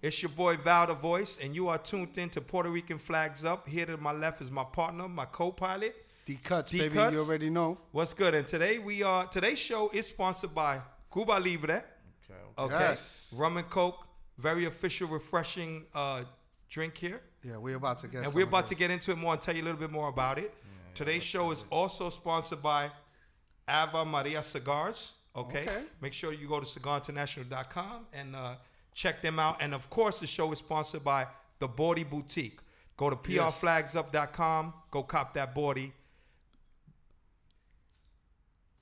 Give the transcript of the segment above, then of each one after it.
It's your boy Val the Voice, and you are tuned in to Puerto Rican Flags Up. Here to my left is my partner, my co-pilot, D Cuts, D baby. Cuts. You already know. What's good? And today today's show is sponsored by Cuba Libre. Okay. Yes. Rum and Coke, very official, refreshing drink here. Yeah, we're about to get. And we're about to get into it more and tell you a little bit more about it. Today's show is also sponsored by Ava Maria Cigars. Okay. Make sure you go to cigarinternational.com and check them out. And of course, the show is sponsored by the Bordy Boutique. Go to prflagsup.com. Go cop that Bordy.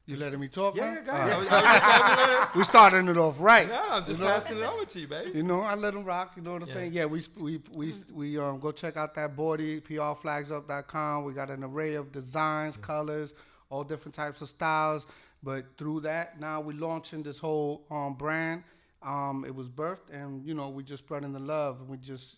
You letting me talk? Yeah, huh? go ahead. We starting it off right. No, I'm just passing it over to you, baby. You know, I let them rock. You know what I'm saying? Yeah, we go check out that Bordy, prflagsup.com. We got an array of designs, colors, all different types of styles. But through that, now we're launching this whole brand. It was birthed, and we just spreading the love.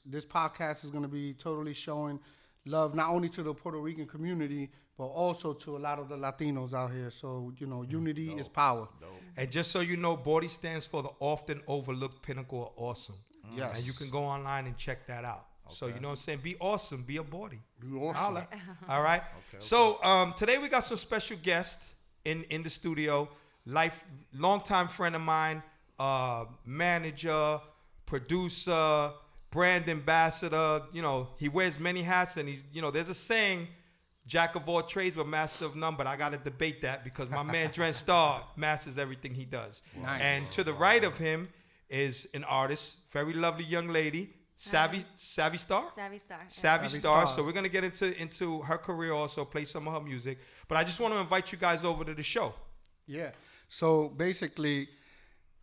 This podcast is going to be totally showing love not only to the Puerto Rican community, but also to a lot of the Latinos out here. So unity is power. And just so you know, Bordy stands for the often overlooked pinnacle of awesome. Yes. And you can go online and check that out. Okay. So you know what I'm saying? Be awesome. Be a Bordy. Be awesome. All right. Okay. So today we got some special guests in the studio. Longtime friend of mine, manager, producer, brand ambassador. He wears many hats, and he's there's a saying, jack of all trades but master of none, but I got to debate that because my man Dren Starr masters everything he does. Nice. And to the right of him is an artist, very lovely young lady, Savvy Star? Savvy Star. So we're going to get into her career also, play some of her music. But I just want to invite you guys over to the show. Yeah. So basically,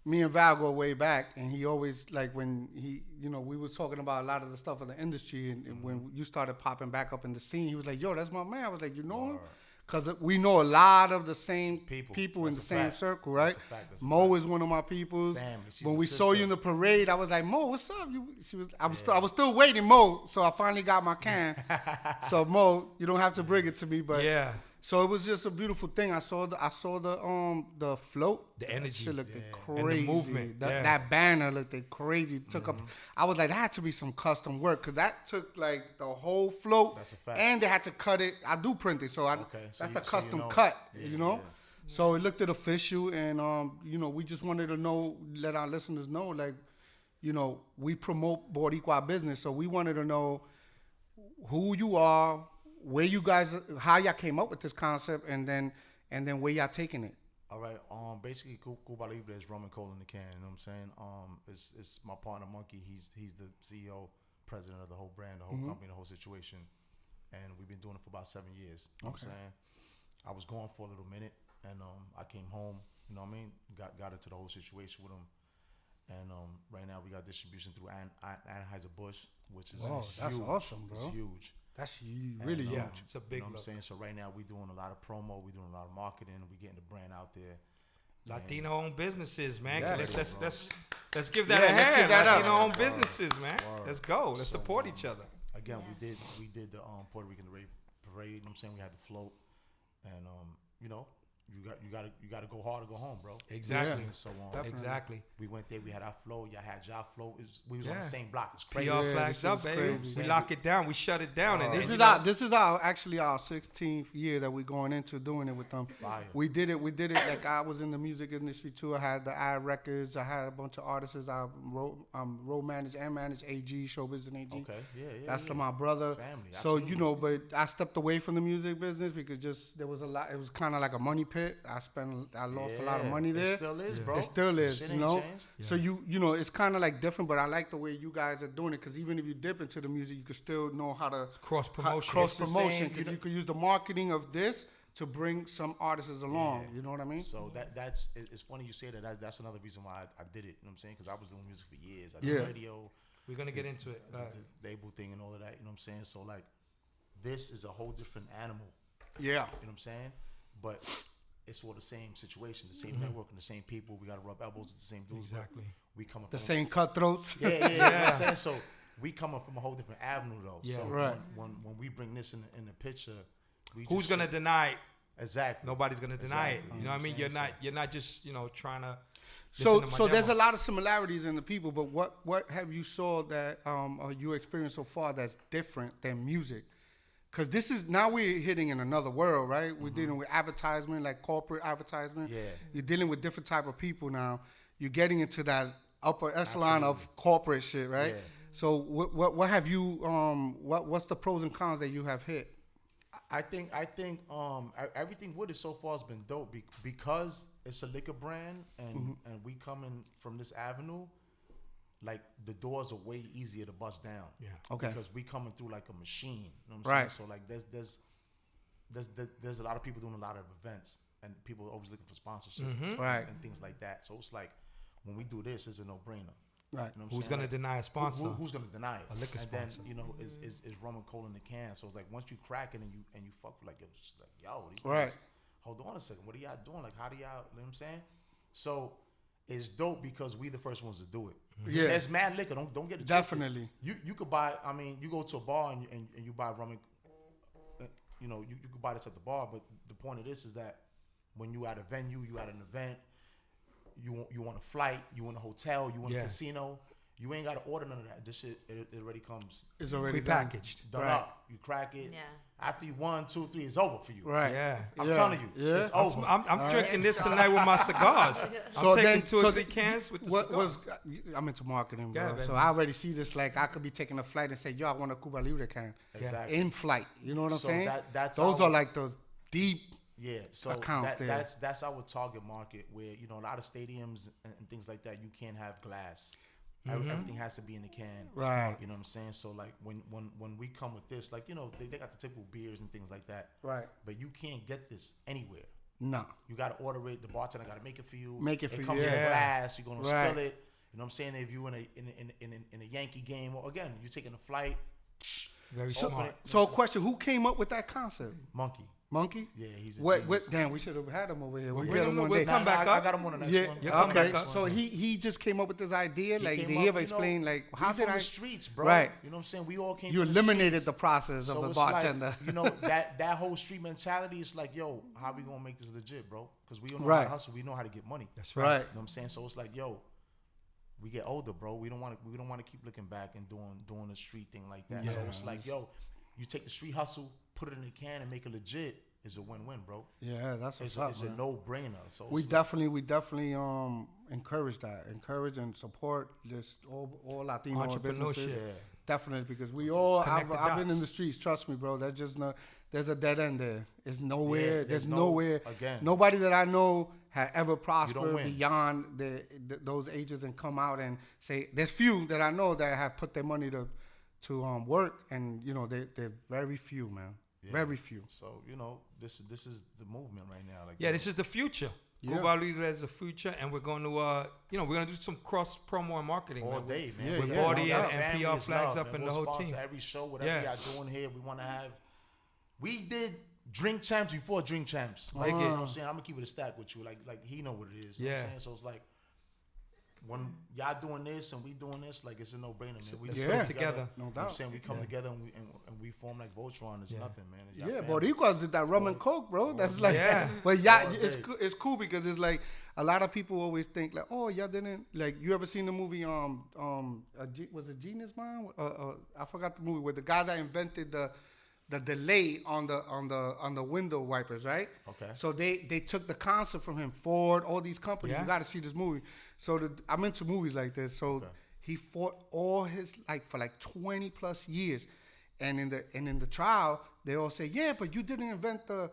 me and Val go way back, and he always, like, when he, we was talking about a lot of the stuff in the industry, and when you started popping back up in the scene, he was like, yo, that's my man. I was like, you know him? Because we know a lot of the same people in the same circle, right? Mo is one of my peoples. When we saw you in the parade, I was like, Mo, what's up? I was still waiting, Mo, so I finally got my can. So Mo, you don't have to bring it to me, but yeah. So it was just a beautiful thing. I saw the float, the energy, shit looked crazy. And the movement, that banner looked crazy. Took up. I was like, that had to be some custom work because that took like the whole float. That's a fact. And they had to cut it. I do print it, so that's a custom cut. Yeah. So it looked official, and we just wanted to let our listeners know, like, we promote Boricua business, so we wanted to know who you are, where you guys, how y'all came up with this concept, and then where y'all taking it. All right. Basically, Cuba Libre is rum and cola in the can. You know what I'm saying? It's my partner Monkey. He's the CEO, president of the whole brand, the whole company, the whole situation, and we've been doing it for about 7 years. You know what I'm saying? I was gone for a little minute, and I came home. You know what I mean? Got into the whole situation with him, and right now we got distribution through Anheuser-Busch, which is huge. That's awesome, bro. It's huge. That's really huge. It's a big. You know what I'm saying? So right now we're doing a lot of promo, we're doing a lot of marketing, we're getting the brand out there. Latino-owned businesses, man. Yes. Let's give that a hand. Latino-owned businesses, man. Word. Let's go. Let's support each other. Again, we did the Puerto Rican Day Parade. You know what I'm saying? We had the float, and you got to go hard to go home, bro. Exactly. Yeah. So exactly. We went there. We had our float. Y'all had y'all float. We was on the same block. It's crazy. PR flags up, baby. We lock it down. We shut it down. And this is actually our 16th year that we're going into doing it with them. Fire. We did it. Like, I was in the music industry too. I had the I Records. I had a bunch of artists. I road managed and managed AG, Showbiz and AG. Okay. Yeah. That's my brother. Family. So absolutely. but I stepped away from the music business because there was a lot. It was kind of like a money pit. I lost a lot of money there. It still is, bro. It still is, Shit you know. Yeah. So it's kind of like different, but I like the way you guys are doing it because even if you dip into the music, you can still know how to cross promotion. Because you could use the marketing of this to bring some artists along. You know what I mean? So that's it's funny you say that. That's another reason why I did it. You know what I'm saying? Because I was doing music for years. I did radio. We're gonna get into it. The label thing and all of that. You know what I'm saying? So like, this is a whole different animal. Yeah. You know what I'm saying? But it's all the same situation, the same network, and the same people. We got to rub elbows with the same dudes. Exactly. We coming the same cutthroats. Yeah. You know what I'm saying? So we coming from a whole different avenue, though. Yeah. So right. when we bring this in the picture, who's gonna deny it? Exactly. Nobody's gonna deny it. Exactly. You know what I mean? You're not just trying to listen So to my so there's a demo. lot of similarities in the people, but what have you saw that or you experienced so far that's different than music? Because this is now we're hitting in another world, right? We're dealing with advertisement, like corporate advertisement. Yeah. You're dealing with different type of people now. You're getting into that upper echelon of corporate shit, right? Yeah. So what have you what's the pros and cons that you have hit? I think everything with it so far has been dope because it's a liquor brand and we coming from this avenue, like the doors are way easier to bust down. Yeah. Okay. Because we coming through like a machine. You know what I'm Right. saying? So like there's a lot of people doing a lot of events and people are always looking for sponsorship Right. and things like that. So it's like when we do this, it's a no brainer. Right. You know what I'm Who's saying? gonna Like, deny a sponsor? who's gonna deny it? A liquor and sponsor. then is rum and cola in the can. So it's like once you crack it and you fuck with like it's just like these Right. guys, hold on a second, what are y'all doing? Like how do y'all? You know what I'm saying? So it's dope because we the first ones to do it. Yeah. There's mad liquor. Don't get it twisted. Definitely. You could buy. I mean, you go to a bar and you buy rum and you could buy this at the bar. But the point of this is that when you at a venue, you at an event, you want a flight, you want a hotel, you want a casino. You ain't got to order none of that. This shit, it already comes It's already prepackaged. done Right. up. You crack it. Yeah. After you 1, 2, 3, it's over for you. Right. Yeah. I'm Yeah. telling you, Yeah. it's over. I'm drinking this tonight with my cigars. I'm taking 2 or 3 cans with the what cigars. I'm into marketing, bro. Yeah, baby. So I already see this. Like I could be taking a flight and say, "Yo, I want a Cuba Libre can." Exactly. In flight. You know what I'm So saying? that's those our- are like those deep. Yeah, so accounts there. that's our target market where a lot of stadiums and things like that you can't have glass. Everything has to be in the can. Right. You know what I'm saying? So like when we come with this, like they got the typical beers and things like that. Right. But you can't get this anywhere. No. You got to order it. The bartender got to make it for you. Make it for you, comes in yeah. a glass. You're gonna Right. spill it. You know what I'm saying? If you in a Yankee game, or again, you're taking a flight. Very Open smart. it. So, question: who came up with that concept? Monkey. Monkey? Yeah, he's a What? genius. Damn, we should have had him over here. We'll We bring get him him one we'll day. come back I up. got him on the next Yeah. one. You'll come Okay. back up. So he just came up with this idea. Like, came did he up, ever explain like we how did from I? the streets, bro? Right. You know what I'm saying? We all came. You from the eliminated streets. the process of the it's bartender. like, that whole street mentality is like, yo, how we gonna make this legit, bro? Because we don't know Right. how to hustle. We know how to get money. That's Right. right. You know what I'm saying? So it's like, yo, we get older, bro. We don't want to keep looking back and doing the street thing like that. So it's like, yo, you take the street hustle, put it in the can, and make it legit. Is a win-win, bro. Yeah, that's what's It's, up, it's man. a no-brainer. So We it's definitely encourage that, encourage and support just all Latino Entrepreneurship. businesses. Yeah. Definitely, because we all Connect the I've been in dots. the streets. Trust me, bro. There's just no. There's a dead end there. It's nowhere. Yeah, there's there's no- nowhere. again. Nobody that I know had ever prospered win. beyond those ages and come out and say. There's few that I know that have put their money to work, and they're very few, man. Yeah. Very few. So this is the movement right now. Like Yeah, this is the future. Yeah. Cuba Libre is the future, and we're going to, we're going to do some cross promo and marketing all man. day, man. Yeah, With yeah, Audi no and, doubt. and Family PR is flags love, up man. and We'll the whole sponsor team. every show, whatever Yeah. y'all doing here. We want to have. We did Drink Champs before Drink Champs. Like You know it. what I'm saying? I'm gonna keep it a stack with you. Like he know what it is. You know what I'm Yeah. saying? So it's like when y'all doing this and we doing this, like it's a no brainer, man. We let's just go come together. No You know what doubt. I'm saying? We come together and we form like Voltron. It's Yeah. nothing, man. It's y'all Yeah, family. Boricuas did that rum and coke, bro. That's like, Yeah. but yeah, All it's day. it's cool because it's like a lot of people always think like, oh, y'all didn't like. You ever seen the movie was it Genius Man? I forgot the movie where the guy that invented the delay on the window wipers, right? Okay. So they took the concept from him. Ford, all these companies. Yeah. You got to see this movie. So I'm into movies like this. So he fought all his for 20 plus years, and in the trial they all say, yeah, but you didn't invent the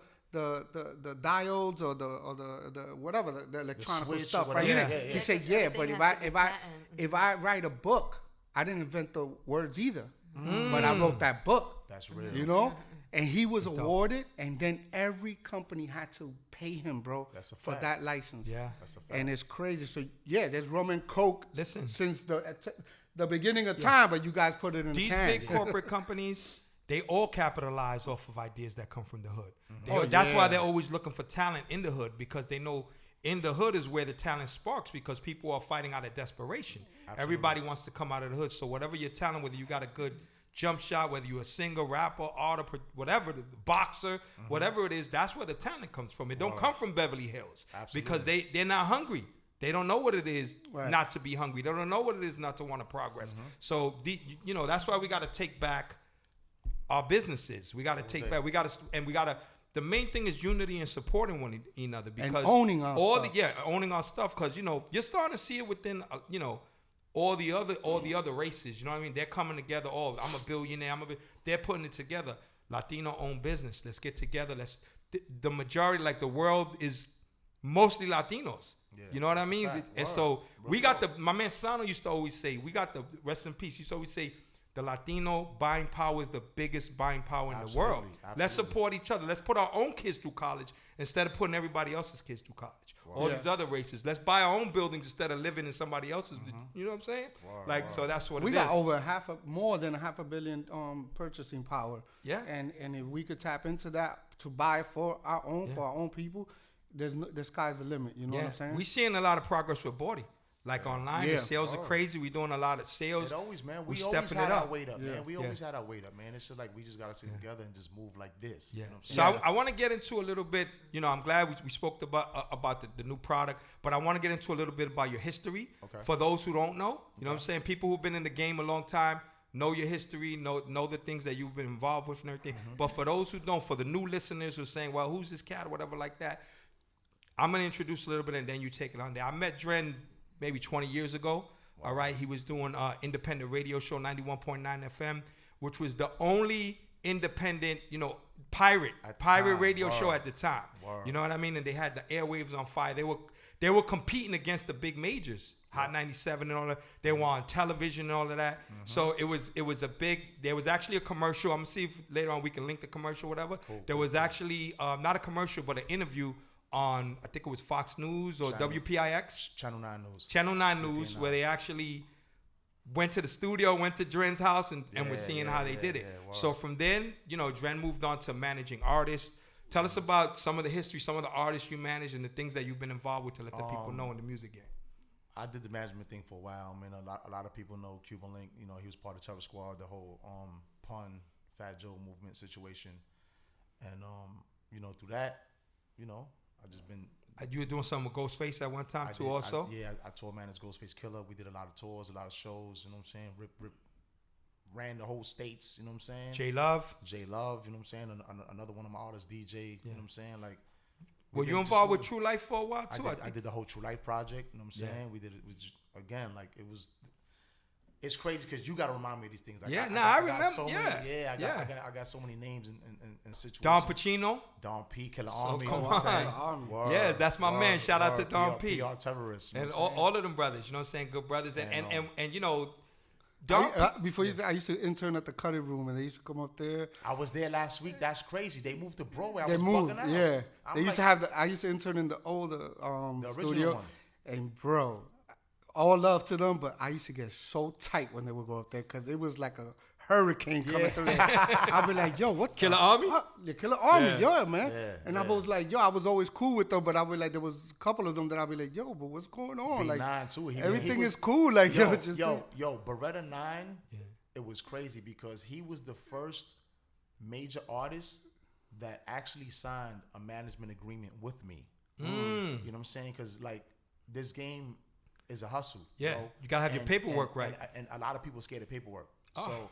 diodes or the whatever the electronic switch or stuff, right? whatever. He, Yeah, yeah. he said, yeah, but Everything if has to be I patent. if I write a book, I didn't invent the words either, but I wrote that book. That's real. You know, and he was awarded, and then every company had to pay him, bro, That's a for fact. that license. Yeah. That's a fact. And it's crazy. So yeah, there's rum and coke. Listen. Since the beginning of time, but you guys put it in These the can. big corporate companies, they all capitalize off of ideas that come from the hood. Oh, That's yeah. why they're always looking for talent in the hood, because they know in the hood is where the talent sparks, because people are fighting out of desperation. Everybody wants to come out of the hood. So whatever your talent, whether you got a good jump shot, whether you're a singer, rapper, artist, whatever, the boxer, whatever it is, that's where the talent comes from. It don't come from Beverly Hills, because they're not hungry. They don't know what it is Right. not to be hungry. They don't know what it is not to want to progress. So that's why we got to take back our businesses. We got to take back. We got to. The main thing is unity and supporting one another because and owning our stuff. owning our stuff because you're starting to see it within all the other races. You know what I mean? They're coming together. Oh, I'm a billionaire. They're putting it together. Latino owned business. Let's get together. The majority, like the world, is mostly Latinos. Yeah, you know what I mean? And so we got my man Sano used to always say, we got the rest in peace. He used to always say, the Latino buying power is the biggest buying power in the world. Let's support each other. Let's put our own kids through college instead of putting everybody else's kids through college. All these other races. Let's buy our own buildings instead of living in somebody else's. You know what I'm saying? So that's what we it is. got over more than $500 million purchasing power. Yeah. And if we could tap into that to buy for our own people, the sky's the limit. You know what I'm saying? We're seeing a lot of progress with Body. Like online, the sales are crazy. We're doing a lot of sales. We always stepping had it up. our weight up, man. We always had our weight up, man. It's just like we just gotta sit together and just move like this. Yeah. You know So I want to get into a little bit. I'm glad we spoke about the new product, but I want to get into a little bit about your history. Okay. For those who don't know, you know what I'm saying? People who've been in the game a long time know your history, know the things that you've been involved with and everything. But for those who don't, for the new listeners who are saying, well, who's this cat or whatever like that, I'm going to introduce a little bit and then you take it on there. I met Dren maybe 20 years ago. Wow. All right. He was doing independent radio show, 91.9 FM, which was the only independent, pirate radio show at the time. You know what I mean? And they had the airwaves on fire. They were competing against the big majors, Hot 97 and all that. They were on television and all of that. So it was a big. There was actually a commercial. I'm gonna see if later on we can link the commercial, whatever. Cool. There was actually not a commercial, but an interview on, I think it was Fox News or WPIX. Channel 9 News. Channel 9 News, where they actually went to the studio, went to Dren's house, and was seeing how they did it. So from then, Dren moved on to managing artists. Tell us about some of the history, some of the artists you managed, and the things that you've been involved with to let the people know in the music game. I did the management thing for a while. I mean, a lot of people know Cuba Link. He was part of Terror Squad, the whole Pun, Fat Joe movement situation. And, through that, I just been. You were doing something with Ghostface at one time too, also? I tour managed Ghostface Killa. We did a lot of tours, a lot of shows, you know what I'm saying? Rip ran the whole states, you know what I'm saying? J Love, you know what I'm saying? Another one of my artists, DJ, you know what I'm saying? Like, were you involved with Tru Life for a while too? I did the whole Tru Life project, you know what I'm saying? We did it, again, like it was. It's crazy because you got to remind me of these things. I remember. I got so many names and situations. Don Pacino. Don P. Killer Army. Come on. Yes, that's my man. Shout out to Don P. PR terrorists. And all of them brothers, you know what I'm saying? Good brothers. And Don before you said, I used to intern at the cutting room and they used to come up there. I was there last week. That's crazy. They moved to Broadway. They moved, yeah. They used to have I used to intern in the older the studio. One. And bro, all love to them, but I used to get so tight when they would go up there because it was like a hurricane coming through there. I'd be like, yo, what? Killer Army? The Killer Army, man. Yeah, and I was like, yo, I was always cool with them, but I was like, there was a couple of them that I'd be like, yo, but what's going on? Like, too. everything is cool. Like, yo, Beretta 9, it was crazy because he was the first major artist that actually signed a management agreement with me. You know what I'm saying? Because, like, this game is a hustle. Yeah, you gotta have your paperwork right. And a lot of people are scared of paperwork. So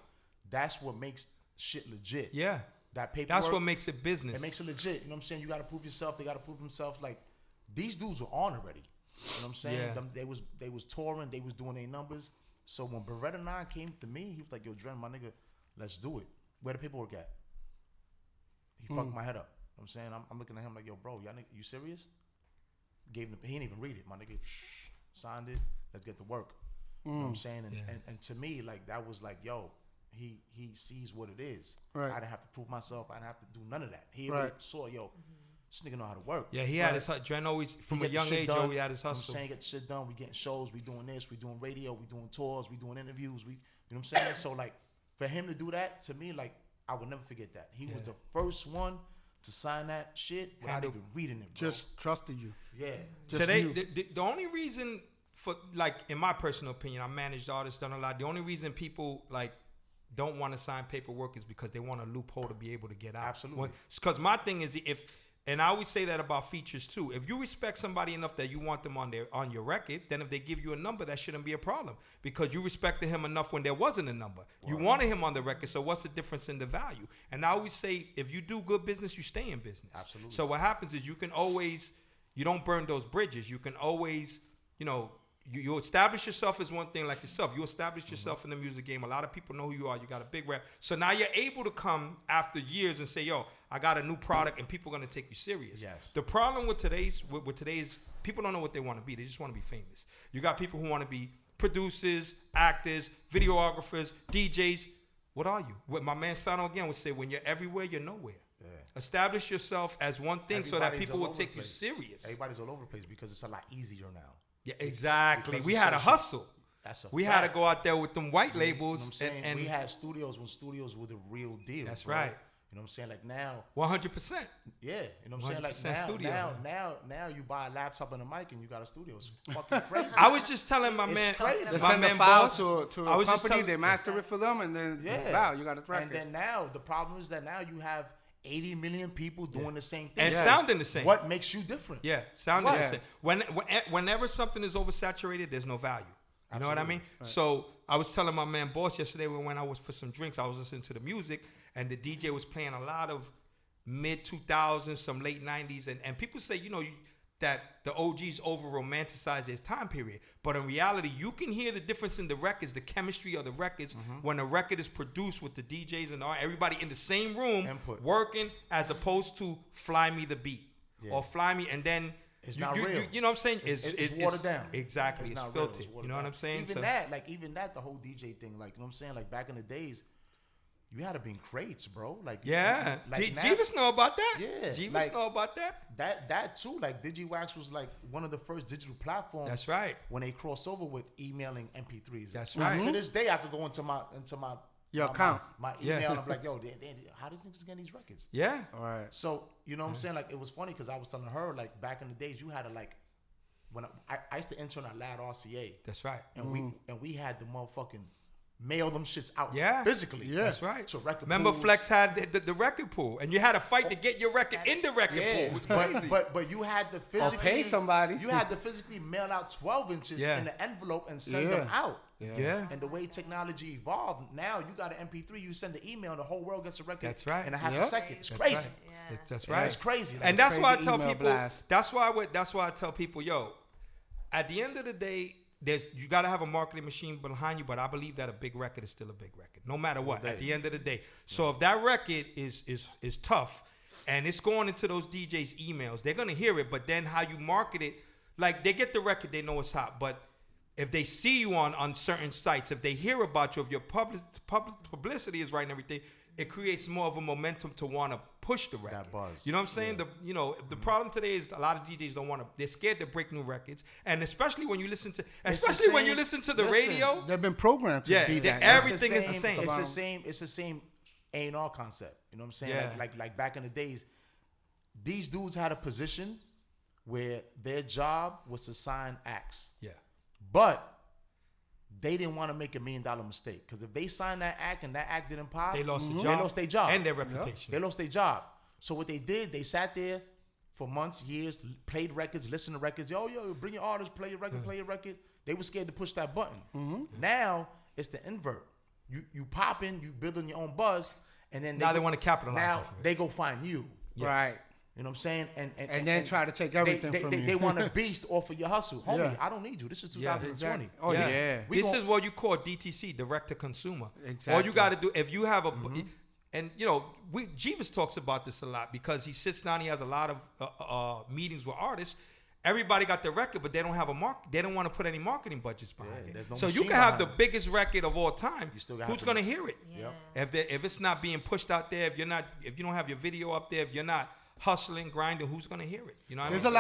that's what makes shit legit. Yeah. That paperwork. That's what makes it business. It makes it legit. You know what I'm saying? You gotta prove yourself. They gotta prove themselves. Like, these dudes were on already. You know what I'm saying? Yeah. They was touring. They was doing their numbers. So when Beretta 9 came to me, he was like, yo, Dren, my nigga, let's do it. Where the paperwork at? He fucked my head up. You know what I'm saying? I'm looking at him like, yo, bro, y'all nigga, you serious? Gave him he didn't even read it. My nigga signed it. Let's get to work. You know what I'm saying? And to me, like, that was like, yo, he sees what it is. Right. I didn't have to prove myself. I didn't have to do none of that. He already saw, yo, this nigga know how to work. Yeah, he had his hustle. Dren always, from a young age, he had his hustle. You know what I'm saying? Get the shit done. We getting shows. We doing this. We doing radio. We doing tours. We doing interviews. You know what I'm saying? So, like, for him to do that, to me, like, I would never forget that. He was the first one to sign that shit without even reading it, bro. Just trusted you. Yeah. Today, the only reason for, like, in my personal opinion, I managed artists, done a lot. The only reason people, like, don't want to sign paperwork is because they want a loophole to be able to get out. Absolutely. Because my thing is, if And I always say that about features too. If you respect somebody enough that you want them on your record, then if they give you a number, that shouldn't be a problem because you respected him enough when there wasn't a number. You wanted him on the record, so what's the difference in the value? And I always say, if you do good business, you stay in business. Absolutely. So what happens is you don't burn those bridges. You can always, you establish yourself as one thing like yourself. You establish yourself in the music game. A lot of people know who you are. You got a big rap. So now you're able to come after years and say, yo, I got a new product and people are going to take you serious. Yes. The problem with today's people don't know what they want to be. They just want to be famous. You got people who want to be producers, actors, videographers, DJs. What are you? What my man Sano again would say, when you're everywhere, you're nowhere. Yeah. Establish yourself as one thing so that people will take you serious. Everybody's all over the place because it's a lot easier now. Yeah, exactly. Because we had to hustle. That's a we fact. had to go out there with them white labels. You know what I'm saying? and we had studios when studios were the real deal. That's bro. right. You know what I'm saying? Like now, 100%. yeah. You know what I'm saying? Like now you buy a laptop and a mic and you got a studio. It's fucking crazy. I was just telling my man, crazy. They my send man the file boss, to a company, they master it for them, and then wow, you got a record. And then now the problem is that now you have 80 million people doing the same thing and sounding the same. What makes you different? Yeah, sounding the same. Whenever something is oversaturated, there's no value. You know what I mean? Right. So I was telling my man boss yesterday when I was for some drinks, I was listening to the music, and the DJ was playing a lot of mid 2000s, some late 90s, and people say, that the OGs over romanticize their time period. But in reality, you can hear the difference in the records, the chemistry of the records, when a record is produced with the DJs and everybody in the same room working, as opposed to Fly Me the Beat or Fly Me, and then it's not real. You know what I'm saying? It's watered down. Exactly. It's filtered. You know what I'm saying? Even that, the whole DJ thing, like, you know what I'm saying? Like back in the days, you had to be in crates, bro. Like Jeeves know about that. Yeah, Jeeves know about that. That too. Like DigiWax was like one of the first digital platforms. That's right. When they crossed over with emailing MP3s. That's right. To this day, I could go into my account, my email, and I'm like, yo, how do you niggas get these records? Yeah. All right. So you know what I'm saying? Like it was funny because I was telling her like back in the days, you had to like when I used to intern at Loud RCA. That's right. And we had the motherfucking mail them shits out physically. Yeah, that's right. So record Remember, pools. Flex had the record pool, and you had to fight to get your record in the record pool. It was crazy. But you had to physically pay somebody. You had to physically mail out 12 inches in the envelope and send them out. Yeah. And the way technology evolved, now you got an MP3, you send the email, and the whole world gets a record. That's right. In a half a second. It's crazy. Right. Yeah. That's right. It's crazy. And that's why I tell people. Blast. That's why I tell people, yo, at the end of the day, you got to have a marketing machine behind you, but I believe that a big record is still a big record, no matter what. At the end of the day, so if that record is tough, and it's going into those DJs' emails, they're gonna hear it. But then how you market it, like they get the record, they know it's hot. But if they see you on certain sites, if they hear about you, if your publicity is right and everything, it creates more of a momentum to want to push the record. That buzz. You know what I'm saying? The problem today is a lot of DJs don't want to. They're scared to break new records, and especially when you listen to, when you listen to the radio, they've been programmed to be that. Everything is the same. It's the same A&R concept. You know what I'm saying? Yeah. Like back in the days, these dudes had a position where their job was to sign acts. Yeah. But they didn't want to make $1 million mistake, because if they signed that act and that act didn't pop, they lost they lost their job and their reputation. They lost their job. So what they did, they sat there for months, years, played records, listened to records. Yo, bring your artist, play your record. They were scared to push that button. Now it's the invert. You pop in, you building your own buzz, and then they want to capitalize. Now off of it. they go find you, right? You know what I'm saying? And then try to take everything from you. They want a beast off of your hustle. Homie, I don't need you. This is 2020. Exactly. Oh, yeah. This is what you call DTC, direct to consumer. Exactly. All you got to do, if you have a, and Jeeves talks about this a lot because he sits down, he has a lot of meetings with artists. Everybody got their record, but they don't have a market. They don't want to put any marketing budgets behind it. No, so you can have the biggest record of all time. Who's going to hear it? Yeah. If it's not being pushed out there, if you don't have your video up there, if you're not hustling, grinding, who's gonna hear it? You know, there's a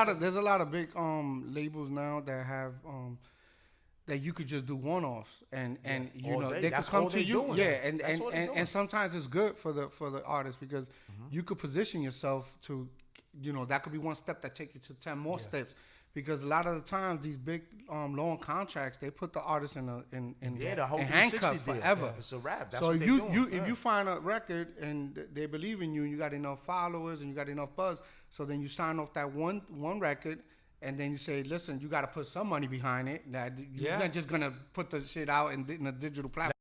lot of big labels now that have that you could just do one-offs and they could come to you. Doing. And sometimes it's good for the artist because you could position yourself to, that could be one step that take you to 10 more steps. Because a lot of the times these big long contracts, they put the artist in the whole handcuffs forever. Yeah. It's a wrap. That's so what if you find a record and they believe in you and you got enough followers and you got enough buzz, So then you sign off that one record, and then you say, listen, you got to put some money behind it. That you're not just gonna put the shit out in a digital platform.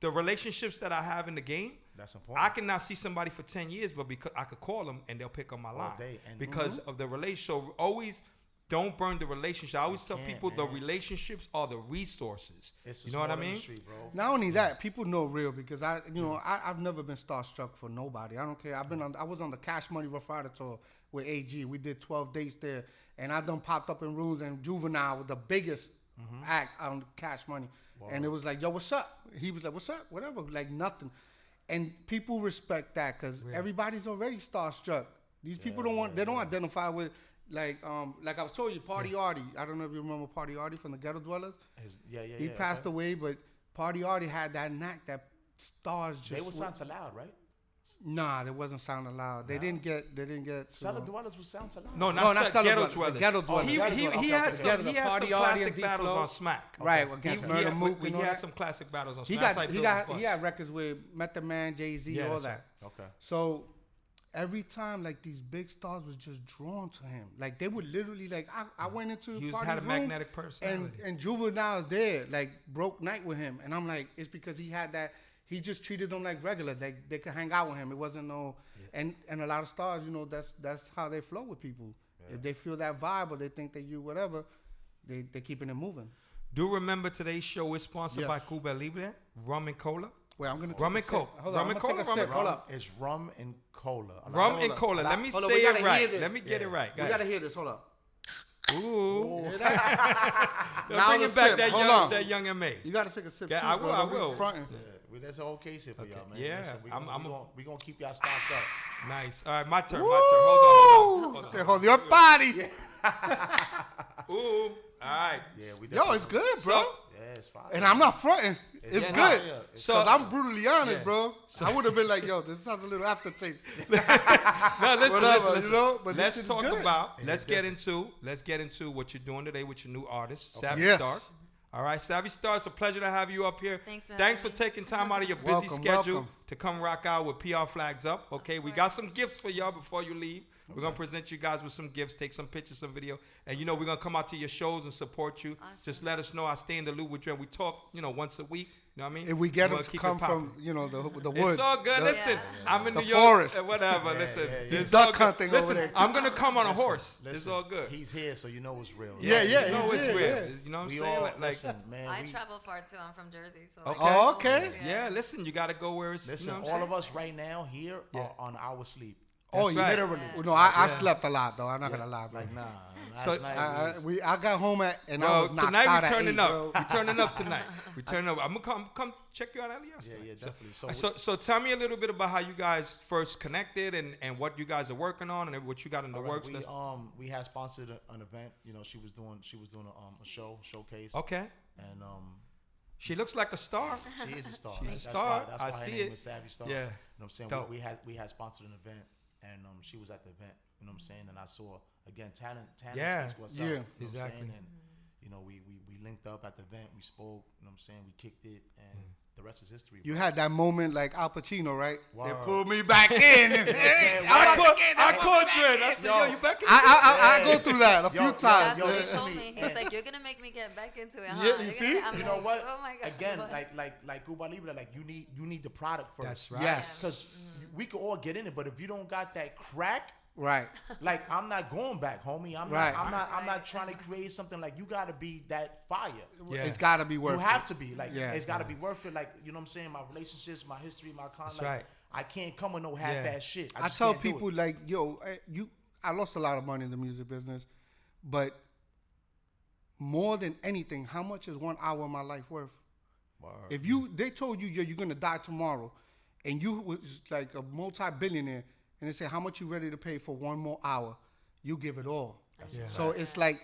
The relationships that I have in the game, That's important. I cannot see somebody for 10 years, but because I could call them and they'll pick up my line day. And because of the relationship. So always don't burn the relationship. I always tell people the relationships are the resources. It's you know what I mean? industry, bro. Not only that, people know real because I've never been starstruck for nobody. I don't care. I was on the Cash Money Rough Rider tour with AG. We did 12 dates there, and I done popped up in rooms, and Juvenile was the biggest act on Cash Money. Wow. And it was like, yo, what's up? He was like, what's up? Whatever, like nothing. And people respect that because everybody's already starstruck. These people don't identify with like I was told you, Party Artie. I don't know if you remember Party Artie from the Ghetto Dwellers. He passed away, but Party Artie had that knack that stars just. They would sound so loud, right? Nah, they wasn't sounding loud. They didn't get. Cellar Dwellers would sound so loud. No, not Cellar Ghetto Dwellers. Dwellers. Ghetto Dwellers. He has some classic battles on Smack. Right, against Murder Mook. He has some classic battles on He Smack. he had records with Method Man, Jay-Z, all that. Right. Okay. So every time, like these big stars was just drawn to him. Like they would literally, like I went into He Party's had a room, magnetic personality. and Juvenile's there, like broke night with him, and I'm like, it's because he had that. He just treated them like regular. They could hang out with him. It wasn't no, and a lot of stars, that's how they flow with people. Yeah. If they feel that vibe or they think that you whatever, they keeping it moving. Do remember today's show is sponsored by Cuba Libre, rum and cola. Wait, I'm gonna rum and cola. Rum and cola. Hold up. It's rum and cola. Rum and cola. Let me say it right. Let me get it right. We gotta hear this. Hold up. Ooh. Now Bring the it back sip. that young MA. You gotta take a sip too. I will. Bro. I will. That's a whole case here for y'all, man. Yeah. Listen, we gonna keep y'all stocked up. Nice. All right, my turn. Hold on. Say, hold your body. Ooh. All right. Yeah, Yo, it's good, bro. Yeah, it's fine. And I'm not fronting. It's good. So I'm brutally honest, bro. So I would have been like, yo, this has a little aftertaste. No, listen. You know, but let's talk about. Let's get into what you're doing today with your new artist, Savvy Starr. All right, Savvy Starr, it's a pleasure to have you up here. Thanks for taking time out of your busy schedule to come rock out with PR Flags Up. Okay, we got some gifts for y'all before you leave. We're going to present you guys with some gifts, take some pictures, some video. And, we're going to come out to your shows and support you. Awesome. Just let us know. I stay in the loop with you. And we talk, once a week. You know what I mean? If we get them to come from, the woods. It's all good. Listen, I'm in New York. Forest. Whatever. Listen. It's duck hunting over there. I'm going to come on a horse. It's all good. He's here, so you know it's real. Yeah. You know it's real. Yeah. You know what I'm saying? Listen, man. I travel far, too. I'm from Jersey. So okay. Yeah, listen, you got to go where it's... Listen, all of us right now here are on our sleep. Oh, literally. No, I slept a lot though. I'm not gonna lie, bro. Like nah. So I got home I was knocked tonight out we turning up. Bro. We turning up tonight. We turning up. I'm gonna come check you out, Elias. Yeah, definitely. So tell me a little bit about how you guys first connected and what you guys are working on and what you got in the works. We had sponsored an event. She was doing a showcase. Okay. And she looks like a star. She is a star. She's a star. That's why her name is Savvy Starr. Yeah. You know what I'm saying? Dope. We had sponsored an event. And she was at the event, you know what I'm saying? And I saw, again, talent speaks for itself. Yeah, you know exactly. And, we linked up at the event, we spoke, you know what I'm saying? We kicked it, and the rest is history. You bro. had that moment like Al Pacino, right? Word. They pulled me back in. I caught Dren. I said, yo, you back in I go through that a few times. That's what he told me. He's like, you're going to make me get back into it, huh? Yeah, you see? You know what? Oh, my God. Again, like Cuba Libre, like you need the product first. That's right. Yes. Because we could all get in it, but if you don't got that crack, right. like I'm not going back, homie. I'm not trying to create something like you got to be that fire. Yeah. It's got to be worth it. You have to be like it's got to Yeah. be worth it. Like you know what I'm saying. My relationships, my history, my content. That's right. I can't come with no half-ass shit. I just tell can't do people it. like, yo, I lost a lot of money in the music business, but more than anything, how much is 1 hour of my life worth? If they told you, you're gonna die tomorrow, and you was like a multi-billionaire, and they say how much you ready to pay for 1 more hour, you give it all. Yeah. So it's like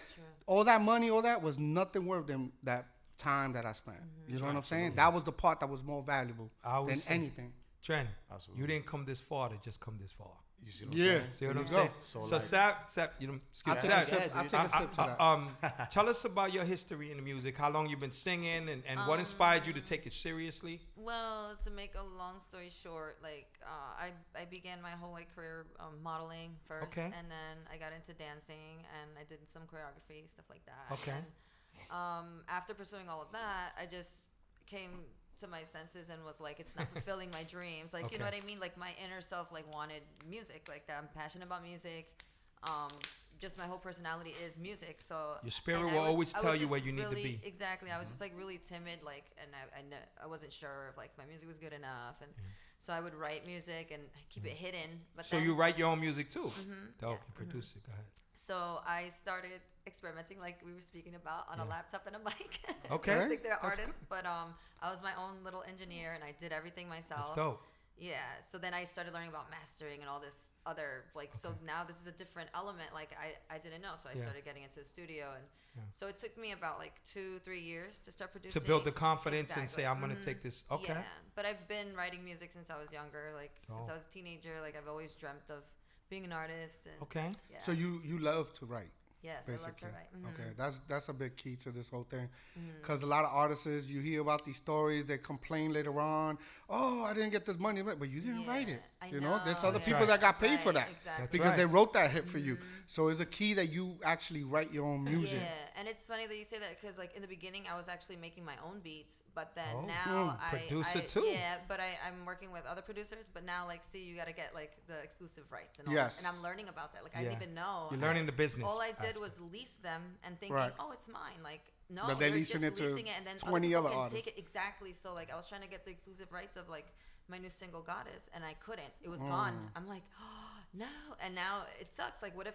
all that money, all that was nothing worth than that time that I spent. You know what I'm saying? That was the part that was more valuable than anything. Dren, Absolutely. you didn't come this far to just come this far. You see what I'm Yeah. saying? See what I'm There you saying? go. So, like- Sap, you know, excuse I'll me, take a Sap, sip. I'll take a sip to that. tell us about your history in the music. How long you've been singing, and what inspired you to take it seriously? Well, to make a long story short, like I began my whole like career modeling first, Okay. and then I got into dancing, and I did some choreography stuff like that. Okay. And, after pursuing all of that, I just came to my senses and was like, it's not fulfilling my dreams. Like, you know Okay. what I mean? Like my inner self like wanted music, like that. I'm passionate about music. Just my whole personality is music. So Your spirit and will I always I tell was you just where you need to really- be. Exactly. I was just like really timid, like, and I wasn't sure if like my music was good enough, and so I would write music and keep it hidden. But So then, you write your own music too? Dope. yeah. You produce it. Go ahead. So I started experimenting, like we were speaking about, on a laptop and a mic. Okay. I don't think they're That's artists, but I was my own little engineer, and I did everything myself. That's dope. Yeah. So then I started learning about mastering and all this other like. So now this is a different element. Like I didn't know. So I Yeah. started getting into the studio, and so it took me about like 2-3 years to start To producing. build the confidence and Exactly. say, I'm going to take this. Okay. Yeah. But I've been writing music since I was younger. Like since Oh. I was a teenager. Like I've always dreamt of being an artist. And Okay. Yeah. So you love to write. Yes, I love to Basically. write. Okay, that's a big key to this whole thing, because a lot of artists, you hear about these stories, they complain later on, oh, I didn't get this money, but you didn't write it. I You know, there's know, other yeah. people that got paid for Right, that exactly. That's because right. they wrote that hit for you. So it's a key that you actually write your own music. Yeah, and it's funny that you say that because like in the beginning I was actually making my own beats, but then Oh. now Producer I too. Yeah, but I'm working with other producers. But now like, see, you got to get like the exclusive rights and all Yes. this, and I'm learning about that. Like I Yeah. didn't even know. You're learning the business All I did aspect. was lease them and thinking, Right. oh, it's mine. Like no, But they're you're leasing just it to leasing it, and then 20 people other can artists. Take it exactly. So like I was trying to get the exclusive rights of like my new single Goddess, and I couldn't. It was gone. I'm like, oh, no. And now it sucks. Like, what if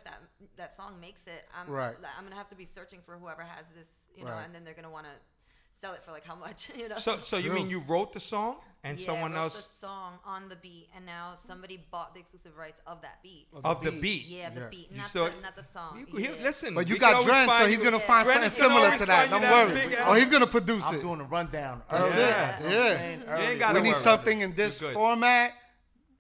that song makes it? Right. I'm gonna have to be searching for whoever has this, you know, Right. and then they're gonna want to sell it for like how much, you know? So you True. mean you wrote the song and Yeah, someone I wrote else the song on the beat, and now somebody bought the exclusive rights of that beat. of the beat? Yeah, the Yeah. beat, You not still- the song. You- Yeah. listen, But you we can got always Dren, so find he's you- gonna Yeah. find Dren something is gonna similar always to that. find you Don't that worry. big Oh, he's gonna produce I'm it. doing a rundown. That's early. it. You know what I'm Yeah. saying? You ain't Early. gotta We need worry. something in this You're good. format.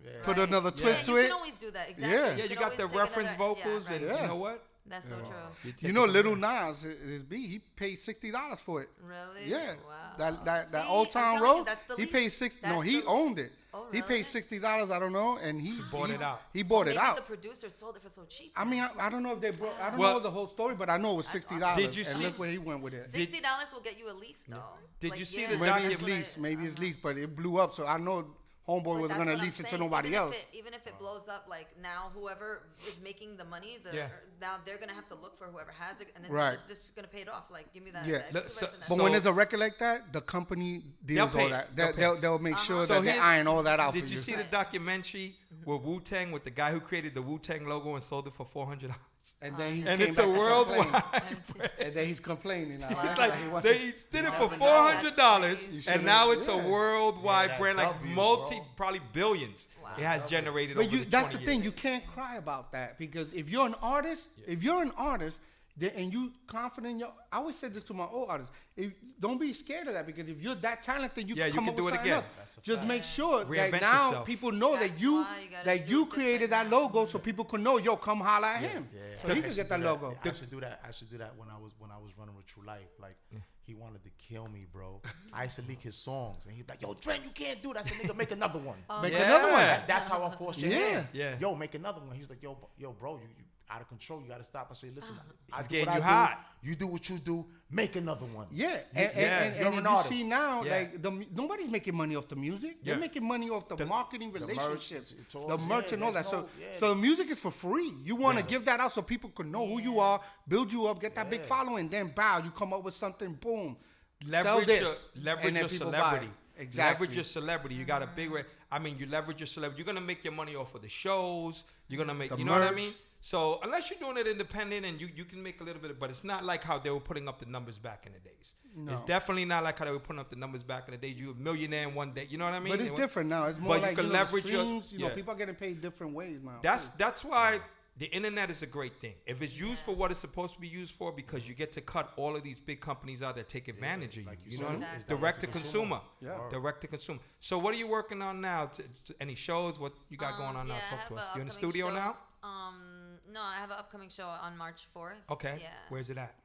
Yeah. Put Right. another Yeah, twist to you it. can always do that. Exactly. Yeah. Yeah, you can got the always take reference another- vocals, yeah, right. and Yeah. you know what? That's so true. You know, Little Nas, his beat, he paid $60 for it. Really? Yeah, Wow. that See, Old I'm Town telling you, Road. that's the He least. paid $60. No, That's he the- owned it. Oh, He paid really? $60. I don't know, and he bought it out. He bought it Maybe out. the producer sold it for so cheap. I mean, I don't know if they brought. I don't Well- know the whole story, but I know it was That's $60. Did you and see- look where he went with it. $60 will get you a lease, though. Did Like, you see yeah, the Maybe docu- it's that's what I- leased. Maybe it's uh-huh. leased, but it blew up. So I know Homeboy But wasn't that's gonna what I'm lease it to saying. nobody Even else. Even if it blows up, like now, whoever is making the money, Yeah. now they're gonna have to look for whoever has it, and then Right. they're just gonna pay it off. Like, give me that. Yeah. that Look, exclusive so- rights But and when So- there's a record like that, the company deals They'll pay all it. that. They'll They'll make sure So that they here- iron all that out Did for you see the documentary with Wu-Tang, with the guy who created the Wu-Tang logo and sold it for $400? And then he And came it's a back and worldwide. complained. And then he's complaining now. It's He like wants- they did it for That's $400, crazy. and now it's a Yeah. worldwide Yeah, brand, like W, multi, bro. probably billions. Wow. It has generated But over the that's 20 the thing. years. You can't cry about that because if you're an artist, and you confident in your, I always said this to my old artists. Don't be scared of that because if you're that talented, you Yeah, can you come can up do with it something again. else. That's a Just fact. make sure Reinvent that now yourself. people know That's that you why you gotta do created that different logo, so people can know. Yo, come holla at him. Yeah. So he I can should get that do logo. I should do that. I should do that when I was running with Tru Life. Like he wanted to kill me, bro. I used to leak his songs, and he'd be like, "Yo, Dren, you can't do that." I said, "Nigga, make another one." Make Yeah. another one. That's how I forced your Yeah. hand. Yeah. Yo, make another one. He was like, "Yo, bro, you out of control. You got to stop." I say, "Listen, I He's do getting what you I hot. do. You do what you do. Make another one." Yeah, Yeah, and you're if an you artist. see now, Yeah. like nobody's making money off the music. They're Yeah. making money off the marketing, merch, relationships, it's all- the merch, yeah, and all that. there's So, no- yeah. so the music is for free. You want to give that out so people can know who you are, build you up, get that big Yeah. following. Then bow, you come up with something. Boom, sell Leverage this, your, leverage and then your people buy celebrity. it. Exactly. Leverage your celebrity. You got a big. You leverage your celebrity. You're gonna make your money off of the shows. You're gonna make. The You know what I merch. mean? So unless you're doing it independent and you can make a little bit, but it's not like how they were putting up the numbers back in the days. No. It's definitely not like how they were putting up the numbers back in the days. You were a millionaire in one day. You know what I mean? But it's It was- different now. It's more but you like can the leverage your- streams. You know, yeah. people are getting paid different ways now. That's why the internet is a great thing. If it's used for what it's supposed to be used for, because you get to cut all of these big companies out that take advantage of like you. you You know, said, what I mean? it's Direct to consumer. Yeah. Direct to consumer. So what are you working on now? Any shows? What you got going on now? Yeah, I Talk have to a us. You in the upcoming studio show. now? No, I have an upcoming show on March 4th. Okay. Yeah. Where's it at?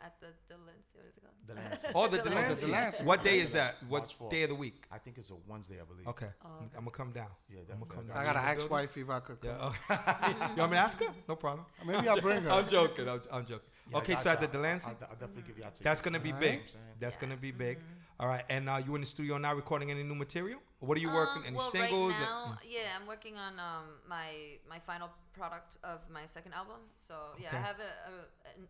At the Delancey. What is it called? The Lancet. Oh, the Delancey. Delancey. What day is that? What March 4th. day of the week? I think it's a Wednesday, I believe. Okay. Oh, okay. I'm gonna come down. Yeah, I'm gonna come definitely. down. I You got in an the building? ex-wife if I could come. Yeah. You want me to ask her? No problem. Maybe I'll bring her. I'm joking. I'm joking. Yeah, Okay, I so at the got y'all. Delancey, I'll definitely give y'all tickets. that's gonna be Alright. big. You know what I'm saying? That's Yeah. gonna be big. All right, and you in the studio now recording any new material? What are you working? Any well, singles? right now, yeah, I'm working on my final product of my second album. So yeah, Okay. I have